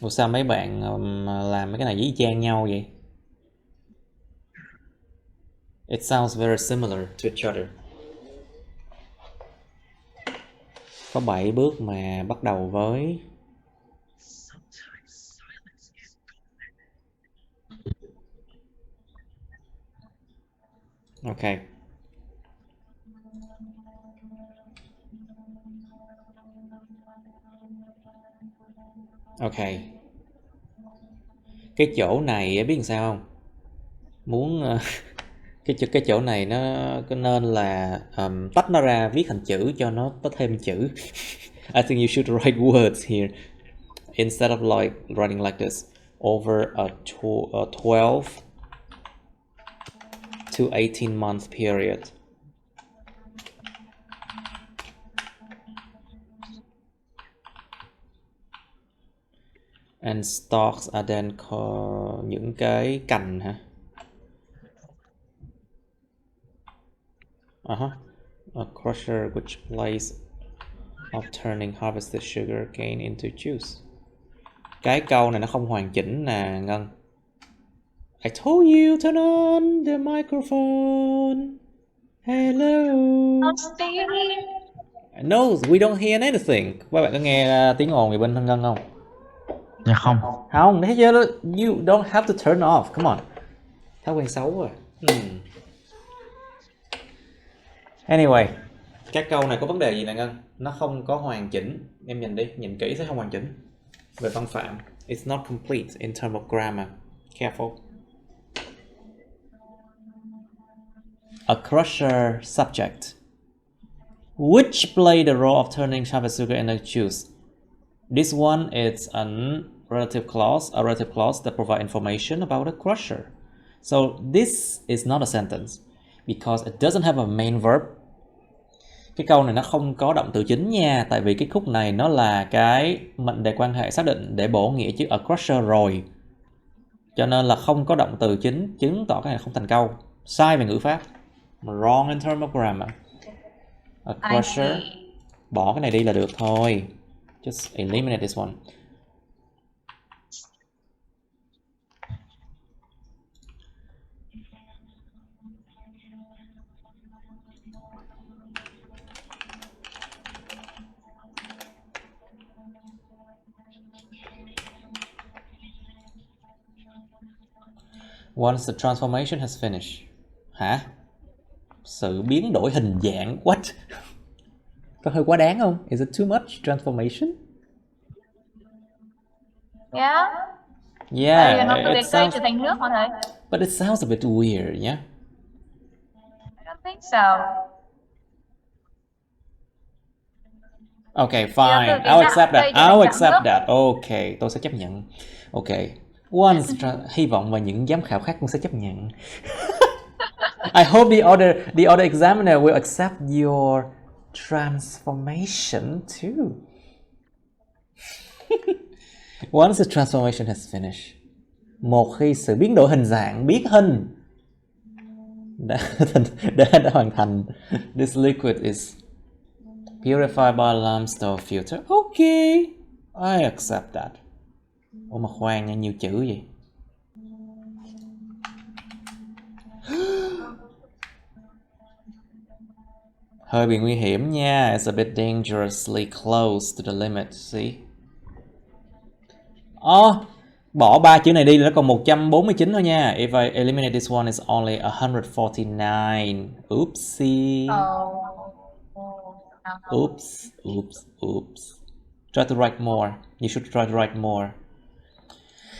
Ủa sao mấy bạn làm mấy cái này y chang nhau vậy? It sounds very similar to each other. Có 7 bước mà bắt đầu với okay. Okay. Cái chỗ này biết làm sao không? Muốn cái chỗ này nó có nên là tách nó ra viết thành chữ cho nó có thêm chữ. I think you should write words here instead of like writing like this. Over a 12 to 18 month period. And stalks are then những cái cành hả? A crusher which plays of turning harvested sugar cane into juice. Cái câu này nó không hoàn chỉnh nè Ngân. I told you turn on the microphone. Hello. No, we don't hear anything. Các bạn có nghe tiếng ồn gì bên Ngân không? Dạ không. Không, thấy chưa? You don't have to turn off. Come on. Thói quen xấu rồi. Anyway, các câu này có vấn đề gì nè Ngân? Nó không có hoàn chỉnh. Em nhìn đi, nhìn kỹ sẽ không hoàn chỉnh. Về văn phạm, it's not complete in terms of grammar. Careful. A crusher subject, which play the role of turning harvest sugar into juice. This one is a relative clause that provides information about a crusher. So this is not a sentence because it doesn't have a main verb. Cái câu này nó không có động từ chính nha, tại vì cái khúc này nó là cái mệnh đề quan hệ xác định để bổ nghĩa chữ a crusher rồi. Cho nên là không có động từ chính, chứng tỏ cái này không thành câu. Sai về ngữ pháp. Wrong in terms of grammar. A crusher. Bỏ cái này đi là được thôi. Just eliminate this one. Once the transformation has finished. Hả? Sự biến đổi hình dạng. What? Có hơi quá đáng không? Is it too much transformation? Yeah. Yeah, Tại vì nó từ it cái cây sounds, trở thành nước mà thầy. but it sounds a bit weird, yeah? I don't think so. Okay, fine. I'll accept that. I'll accept that. Okay, tôi sẽ chấp nhận. Okay. Once hy vọng và những giám khảo khác cũng sẽ chấp nhận. I hope the other examiner will accept your transformation too. Once the transformation has finished. Một khi sự biến đổi hình dạng, biến hình đã hoàn thành. This liquid is purified by limestone filter. Okay, I accept that. Ủa mà khoan nha, nhiều chữ vậy. Hơi bị nguy hiểm nha. It's a bit dangerously close to the limit. See? Bỏ 3 chữ này đi là nó còn 149 thôi nha. If I eliminate this one, it's only 149. Oopsie. Oops. Try to write more. You should try to write more.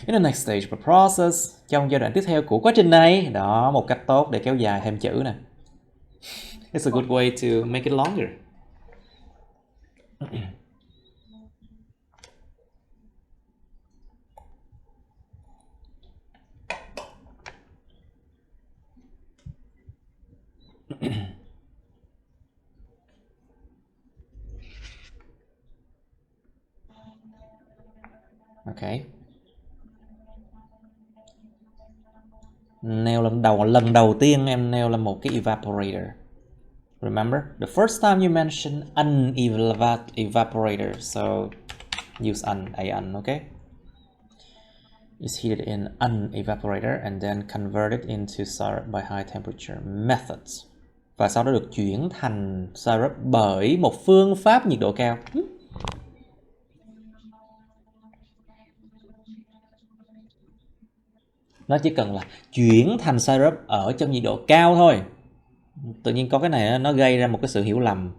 In the next stage of the process, trong giai đoạn tiếp theo của quá trình này, đó, một cách tốt để kéo dài thêm chữ nè. It's a good way to make it longer. Okay. Nail lần đầu tiên em nail là một cái evaporator. Remember, the first time you mentioned an evaporator, so use an, okay? It's heated in an evaporator and then converted into syrup by high temperature methods. Và sau đó được chuyển thành syrup bởi một phương pháp nhiệt độ cao. Nó chỉ cần là chuyển thành syrup ở trong nhiệt độ cao thôi. Tự nhiên có cái này nó gây ra một cái sự hiểu lầm.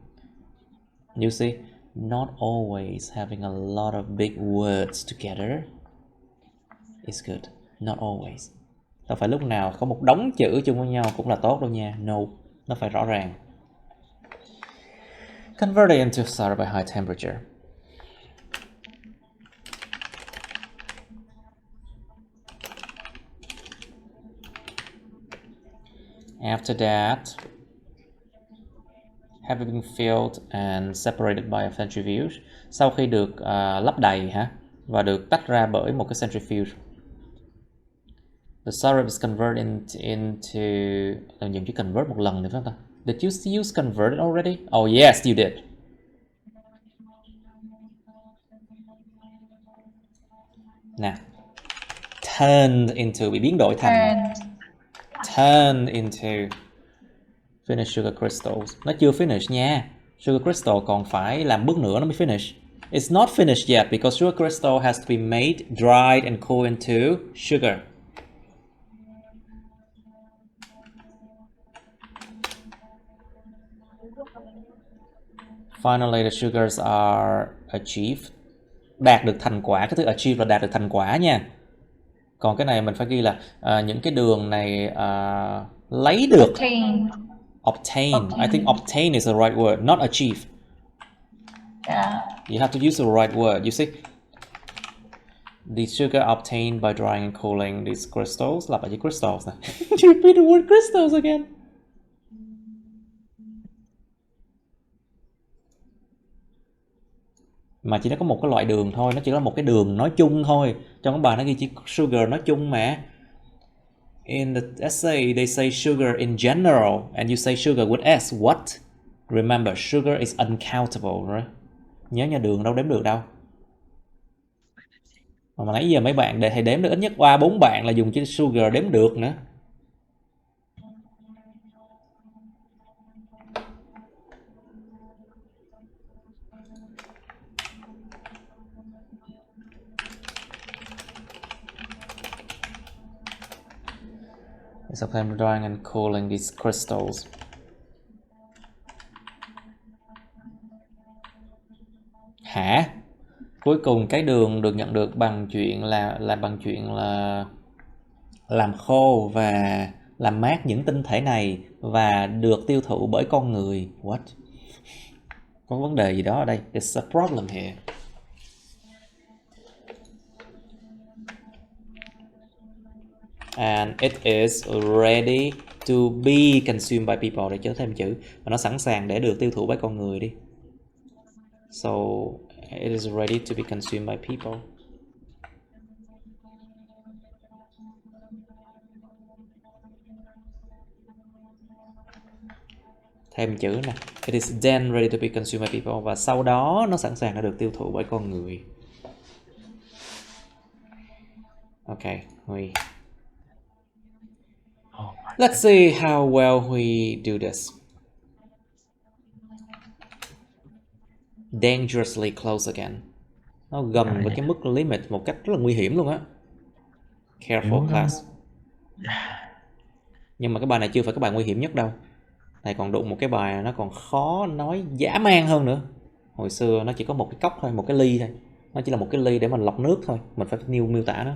You see, not always having a lot of big words together is good. Not always. Đâu phải lúc nào có một đống chữ chung với nhau cũng là tốt đâu nha. No, nó phải rõ ràng. Convert it into syrup by high temperature. After that, having been filled and separated by a centrifuge, sau khi được lấp đầy và được tách ra bởi một cái centrifuge, the syrup is converted into dùng chữ convert một lần nữa phải không ta? Did you use converted already? Oh yes, you did. Nào, turned into bị biến đổi thành. Turn into finish sugar crystals. Nó chưa finish nha. Sugar crystal còn phải làm bước nữa nó mới finish. It's not finished yet because sugar crystal has to be made, dried and cooled into sugar. Finally, the sugars are achieved. Đạt được thành quả. Cái từ achieve là đạt được thành quả nha. Còn cái này mình phải ghi là những cái đường này lấy được. Obtain. I think obtain is the right word, not achieve. Yeah. You have to use the right word. You see, the sugar obtained by drying and cooling these crystals. Lặp lại chữ crystals này. You repeat the word crystals again. Mà chỉ nó có một cái loại đường thôi, nó chỉ là một cái đường nói chung thôi. Trong cái bài nó ghi chỉ sugar nói chung mà. In the essay they say sugar in general and you say sugar with S. What? Remember, sugar is uncountable, right? Nhớ nha, đường đâu đếm được đâu. Mà nãy giờ mấy bạn thầy đếm được ít nhất 3-4 bạn là dùng chữ sugar đếm được nữa. It's okay, I'm drying and cooling these crystals. Hả? Cuối cùng cái đường được nhận được bằng chuyện là bằng chuyện là làm khô và làm mát những tinh thể này và được tiêu thụ bởi con người. What? Có vấn đề gì đó ở đây. It's a problem here. And it is ready to be consumed by people. Để chớ thêm chữ. Và nó sẵn sàng để được tiêu thụ bởi con người đi. So it is ready to be consumed by people. Thêm chữ nè. It is then ready to be consumed by people. Và sau đó nó sẵn sàng để được tiêu thụ bởi con người. Okay, let's see how well we do this. Dangerously close again. Nó gần với cái mức limit một cách rất là nguy hiểm luôn á. Careful class. Nhưng mà cái bài này chưa phải cái bài nguy hiểm nhất đâu. Thầy còn đụng một cái bài nó còn khó nói dã man hơn nữa. Hồi xưa nó chỉ có một cái cốc thôi, một cái ly thôi. Nó chỉ là một cái ly để mình lọc nước thôi. Mình phải miêu tả nó.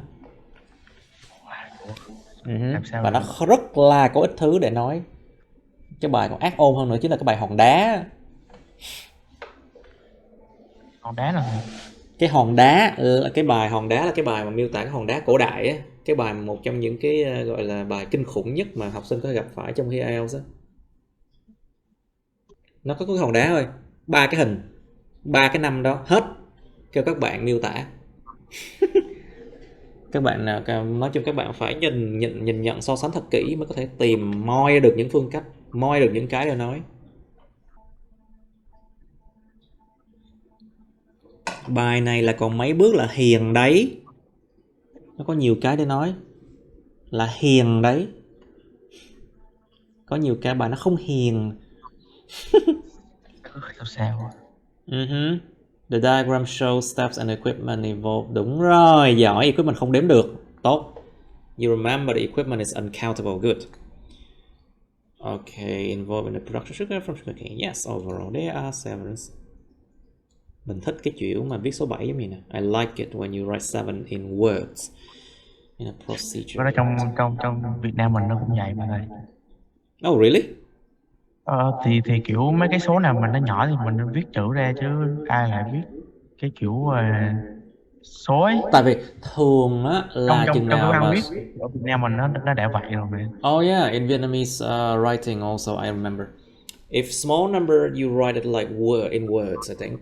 Và nó rất là có ít thứ để nói. Cái bài còn ác ôn hơn nữa chính là cái bài hòn đá. Hòn đá là cái hòn đá, cái bài hòn đá là cái bài mà miêu tả cái hòn đá cổ đại á, cái bài một trong những cái gọi là bài kinh khủng nhất mà học sinh có thể gặp phải trong thi IELTS á. Nó có cái hòn đá thôi, 3 cái hình, 3 cái năm đó hết, kêu các bạn miêu tả. Các bạn nói chung các bạn phải nhìn nhận so sánh thật kỹ mới có thể tìm moi được những phương cách, moi được những cái để nói. Bài này là còn mấy bước là hiền đấy. Nó có nhiều cái để nói. Là hiền đấy. Có nhiều cái bài nó không hiền. sao? The diagram shows steps and equipment involved. Đúng rồi, giỏi. Equipment không đếm được. Tốt. You remember the equipment is uncountable. Good. Okay, involved in the production sugar from sugarcane. Yes, overall there are several. Mình thích cái kiểu mà viết số 7 giống như nè. I like it when you write 7 in words. In a procedure. Trong Việt Nam mình nó cũng vậy mà thầy. Oh really? Thì kiểu mấy cái số nào mà nó nhỏ thì mình viết chữ ra chứ ai lại viết cái kiểu số ấy. Tại vì thường á là chừng nào cái mà viết ở Việt Nam mình nó đã vậy rồi mà. Oh yeah, in Vietnamese writing also I remember. If small number you write it like in words I think.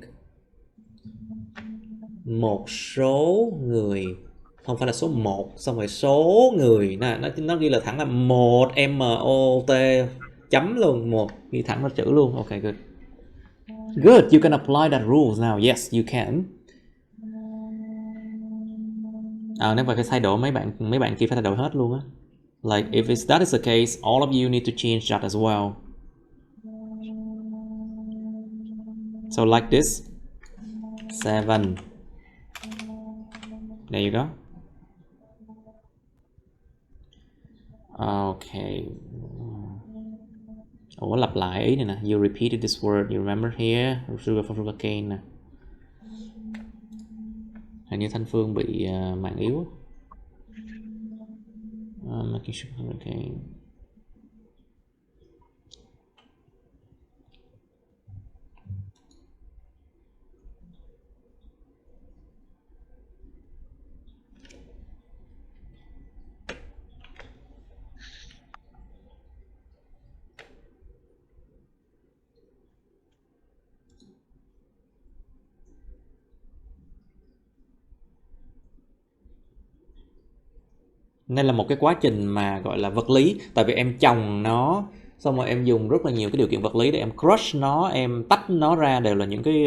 Một số người, không phải là số 1 xong rồi số người nè, nó ghi là thẳng là 1 MOT chấm luôn, một ghi thẳng vào chữ luôn. Okay, good. Good, you can apply that rules now. Yes, you can. Nếu mà phải thay đổi mấy bạn kia phải thay đổi hết luôn á. Like if that is the case, all of you need to change that as well. So like this. 7. There you go. Okay. Ủa, lặp lại ý này nè. You repeated this word. You remember here. Sugar from sugarcane nè. Hình như Thanh Phương bị mạng yếu. Making sugar from sugarcane. Nên là một cái quá trình mà gọi là vật lý. Tại vì em trồng nó, xong rồi em dùng rất là nhiều cái điều kiện vật lý để em crush nó, em tách nó ra, đều là những cái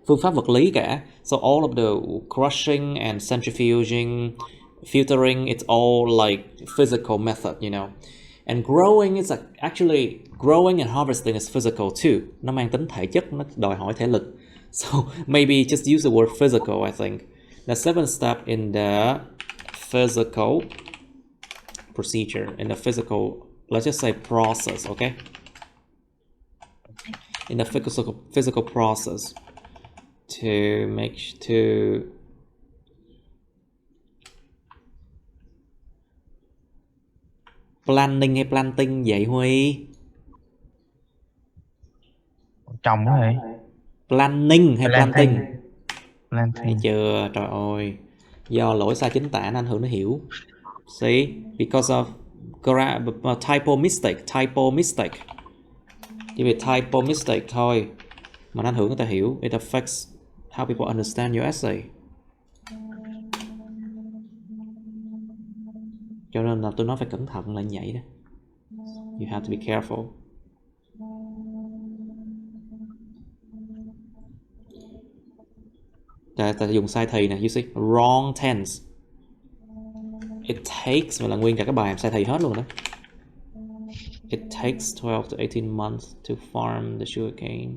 phương pháp vật lý cả. So all of the crushing and centrifuging, filtering, it's all like physical method, you know. And growing is actually, growing and harvesting is physical too. Nó mang tính thể chất, nó đòi hỏi thể lực. So maybe just use the word physical, I think. The seventh step in the physical procedure, in the physical, let's just say process, okay? In the physical process to make to planning hay planting vậy Huy? Trồng đó thầy. Planning hay planting? Thấy Planting. chưa? Trời ơi, do lỗi sai chính tả nên ảnh hưởng nó hiểu. See, because of typo mistake. Chỉ vì typo mistake thôi mà nó ảnh hưởng người ta hiểu. It affects how people understand your essay. Cho nên là tôi nói phải cẩn thận là như vậy đó. You have to be careful. Ta dùng sai thì nè, you see, wrong tense. It takes, mà là nguyên cả cái bài sai thì hết luôn đó. It takes 12 to 18 months to farm the sugarcane.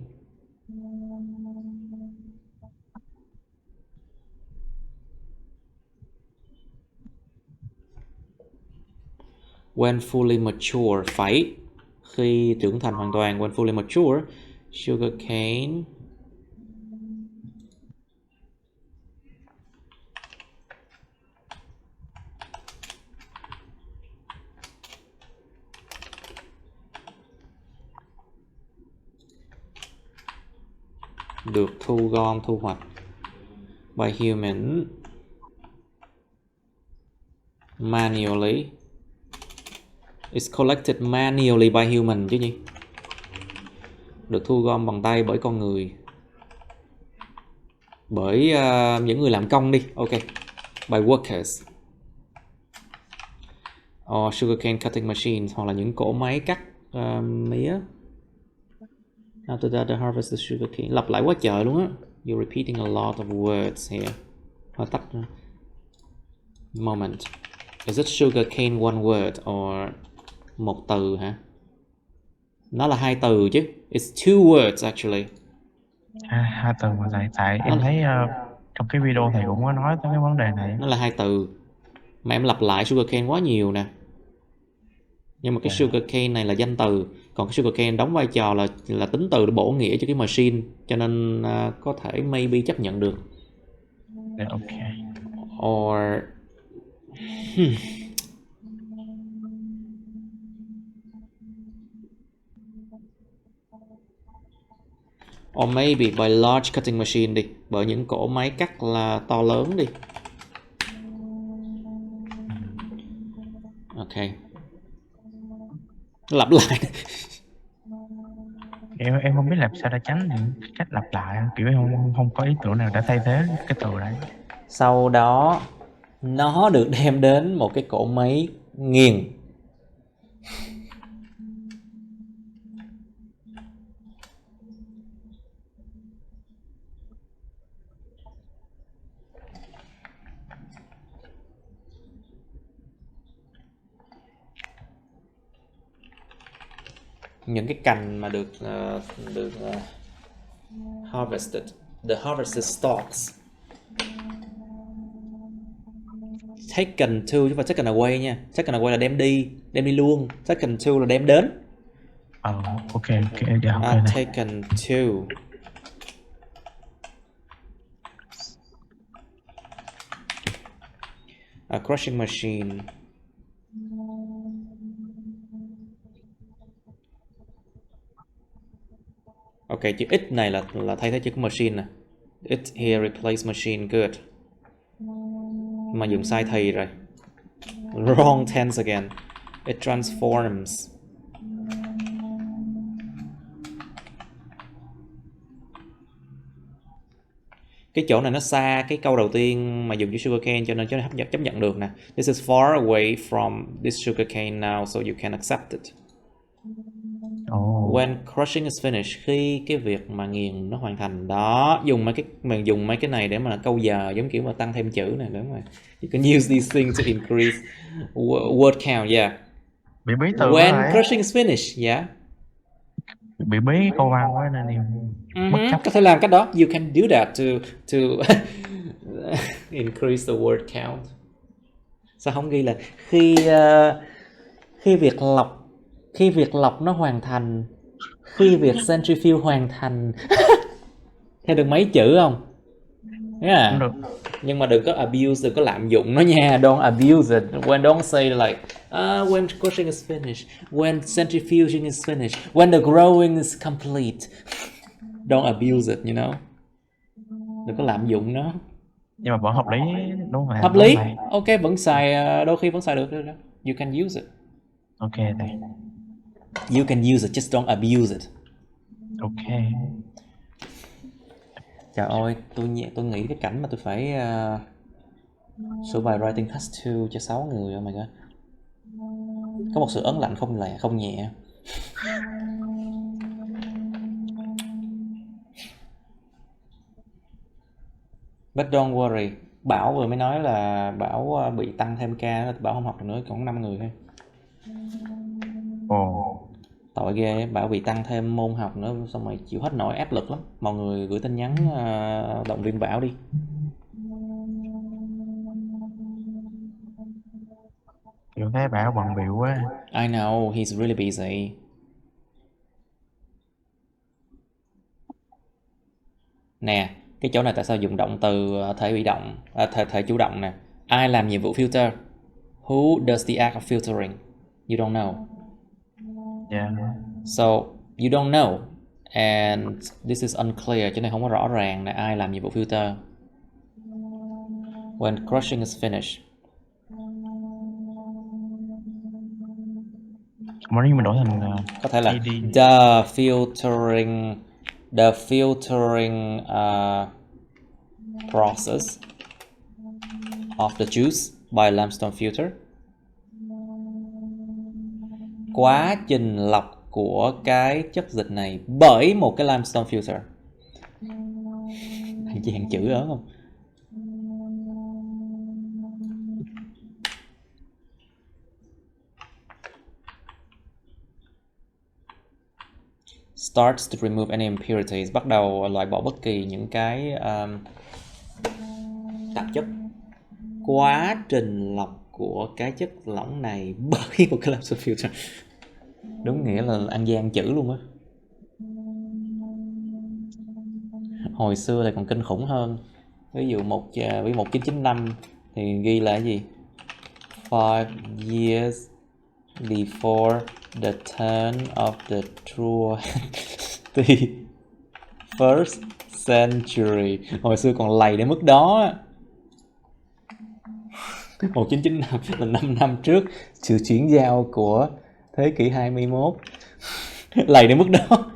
When fully mature, phải khi trưởng thành hoàn toàn. When fully mature, sugarcane được thu gom, thu hoạch by human manually. It's collected manually by human chứ nhỉ? Được thu gom bằng tay bởi con người, bởi những người làm công đi. Ok, by workers. Or sugarcane cutting machines, hoặc là những cỗ máy cắt mía. After that, they harvest the sugarcane. Lặp lại quá trời luôn á. You're repeating a lot of words here. Hơi tắt nữa. Moment. Is it sugarcane one word or một từ hả? Nó là hai từ chứ. It's two words actually. Hai từ mà thầy. Tại em thấy trong cái video thầy cũng có nói tới cái vấn đề này. Nó là hai từ. Mà em lặp lại sugarcane quá nhiều nè. Nhưng mà cái sugarcane này là danh từ, còn cái sugarcane đóng vai trò là tính từ để bổ nghĩa cho cái machine, cho nên có thể maybe chấp nhận được. Ok. Or or maybe by large cutting machine đi, bởi những cỗ máy cắt là to lớn đi. Ok. Lặp lại. Em không biết làm sao để tránh những cách lặp lại, kiểu em không có ý tưởng nào để thay thế cái từ đấy. Sau đó nó được đem đến một cái cỗ máy nghiền. Những cái cành mà được harvested, the harvested stalks. Taken to chứ không phải taken away nha. Taken away là đem đi luôn. Taken to là đem đến. Ok, dạ ok này. Taken to. A crushing machine. Ok, chữ it này là thay thế chữ machine nè. It here replace machine, good. Mà dùng sai thì rồi. Wrong tense again. It transforms. cái chỗ này nó xa cái câu đầu tiên mà dùng chữ sugarcane cho nên nó chấp nhận được nè. This is far away from this sugarcane now so you can accept it. When crushing is finished, khi cái việc mà nghiền nó hoàn thành đó, dùng mấy cái này để mà câu giờ, giống kiểu mà tăng thêm chữ này, đúng rồi. You can use these things to increase word count, yeah. Bị bí từ When quá crushing is finished, yeah. Bị bí câu văn quá nên em bất chấp. Có thể làm cách đó. You can do that to increase the word count. Sao không ghi là khi việc lọc nó hoàn thành, khi việc centrifuge hoàn thành. Theo được mấy chữ không? Yeah. Được. Nhưng mà đừng có abuse, đừng có lạm dụng nó nha. Don't abuse it. Don't say like when crushing is finished, when centrifuging is finished, when the growing is complete. Don't abuse it, you know. Đừng có lạm dụng nó. Nhưng mà vẫn hợp lý đúng không? Hợp lý. Ok, vẫn xài, đôi khi vẫn xài được. You can use it. Ok thầy. You can use it, just don't abuse it. Ok. Trời ơi, tôi nghĩ cái cảnh mà tôi phải sửa bài writing test 2 cho 6 người, oh my god. Có một sự ớn lạnh không nhẹ. But don't worry, Bảo vừa mới nói là Bảo bị tăng thêm ca, Bảo không học được nữa, còn 5 người thôi. Tội ghê, Bảo bị tăng thêm môn học nữa, xong rồi chịu hết nổi, áp lực lắm. Mọi người gửi tin nhắn động viên Bảo đi. Kiểu thấy Bảo bận bịu quá. I know, he's really busy. Nè, cái chỗ này tại sao dùng động từ thể bị động, thể chủ động nè. Ai làm nhiệm vụ filter? Who does the act of filtering? You don't know. Yeah. So, you don't know. And this is unclear, cho nên không có rõ ràng là ai làm nhiệm vụ filter. When crushing is finished. Mà nếu mình đổi thành có thể là ED. the filtering process of the juice by limestone filter. Quá trình lọc của cái chất dịch này bởi một cái limestone filter. Chị hàng chữ ớn không? Starts to remove any impurities, bắt đầu loại bỏ bất kỳ những cái tạp chất. Quá trình lọc của cái chất lỏng này bởi một cái limestone filter. Đúng nghĩa là ăn gian chữ luôn á. Hồi xưa thì còn kinh khủng hơn. Ví dụ 1995 thì ghi là cái gì? 5 years before the turn of the 21st century. Hồi xưa còn lầy đến mức đó. 1995 là 5 năm trước sự chuyển giao của thế kỷ 21. Lầy đến mức đó.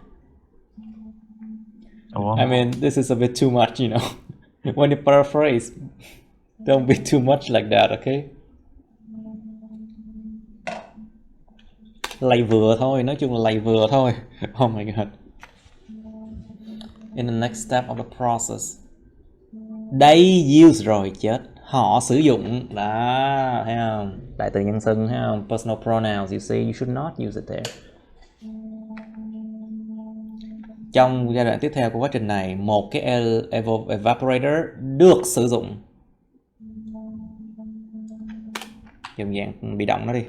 I mean, this is a bit too much, you know. When you paraphrase, don't be too much like that, okay? Lầy vừa thôi, nói chung là lầy vừa thôi. Oh my god. In the next step of the process. They use rồi, chết. Họ sử dụng. Đó, thấy không? Đại từ nhân xưng, thấy không? Personal pronouns, you see, you should not use it there. Trong giai đoạn tiếp theo của quá trình này, một cái evaporator được sử dụng. Dùng dạng bị động nó đi.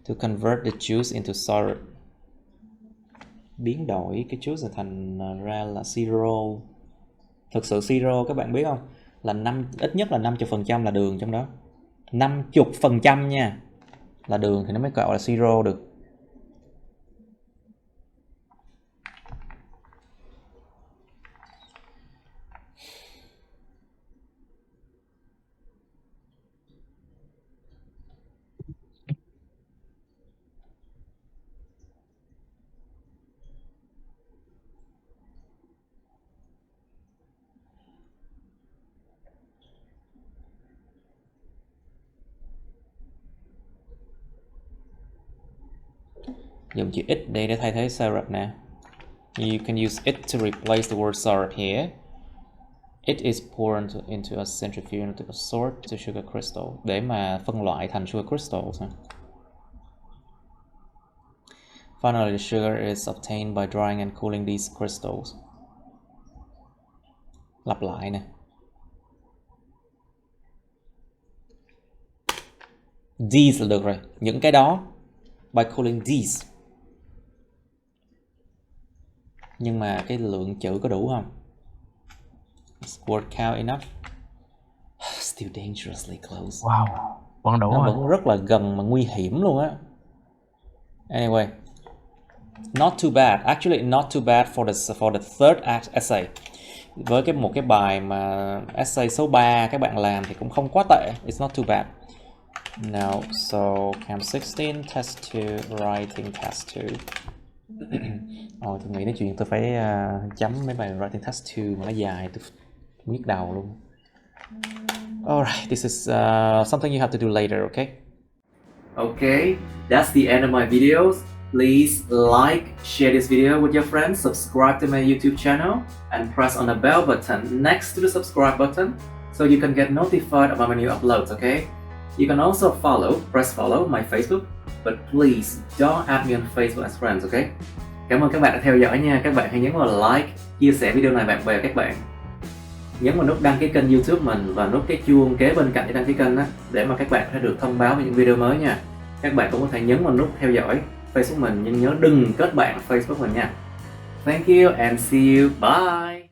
To convert the juice into syrup. Biến đổi cái juice thành ra là siro. Thực sự siro các bạn biết không? Là ít nhất là 50% là đường trong đó. 50% nha. Là đường thì nó mới gọi là siro được. Dùng chữ it đây để thay thế syrup nè. You can use it to replace the word syrup here. It is poured into a centrifuge to sort to sugar crystal, để mà phân loại thành sugar crystals. Finally, the sugar is obtained by drying and cooling these crystals. Lặp lại nè. These là được rồi, những cái đó. By cooling these. Nhưng mà cái lượng chữ có đủ không? Is word count enough? Still dangerously close. Wow, vẫn đủ Nó rồi. vẫn rất là gần mà nguy hiểm luôn á. Anyway, not too bad. Actually, not too bad for the third essay. Với một cái bài mà essay số 3 các bạn làm thì cũng không quá tệ. It's not too bad. Now, so Cam 16, test 2, writing test 2. Tôi nghĩ nói chuyện tôi phải chấm mấy bài writing test 2 mà nó dài, tôi nhức đầu luôn. Alright, this is something you have to do later, okay? Okay, that's the end of my videos. Please like, share this video with your friends, subscribe to my YouTube channel, and press on the bell button next to the subscribe button so you can get notified about my new uploads, okay? You can also press follow my Facebook, but please don't add me on Facebook as friends, okay? Cảm ơn các bạn đã theo dõi nha. Các bạn hãy nhấn vào like, chia sẻ video này bạn bè các bạn. Nhấn vào nút đăng ký kênh YouTube mình và nút cái chuông kế bên cạnh để đăng ký kênh đó, để mà các bạn sẽ được thông báo về những video mới nha. Các bạn cũng có thể nhấn vào nút theo dõi Facebook mình, nhưng nhớ đừng kết bạn Facebook mình nha. Thank you and see you. Bye.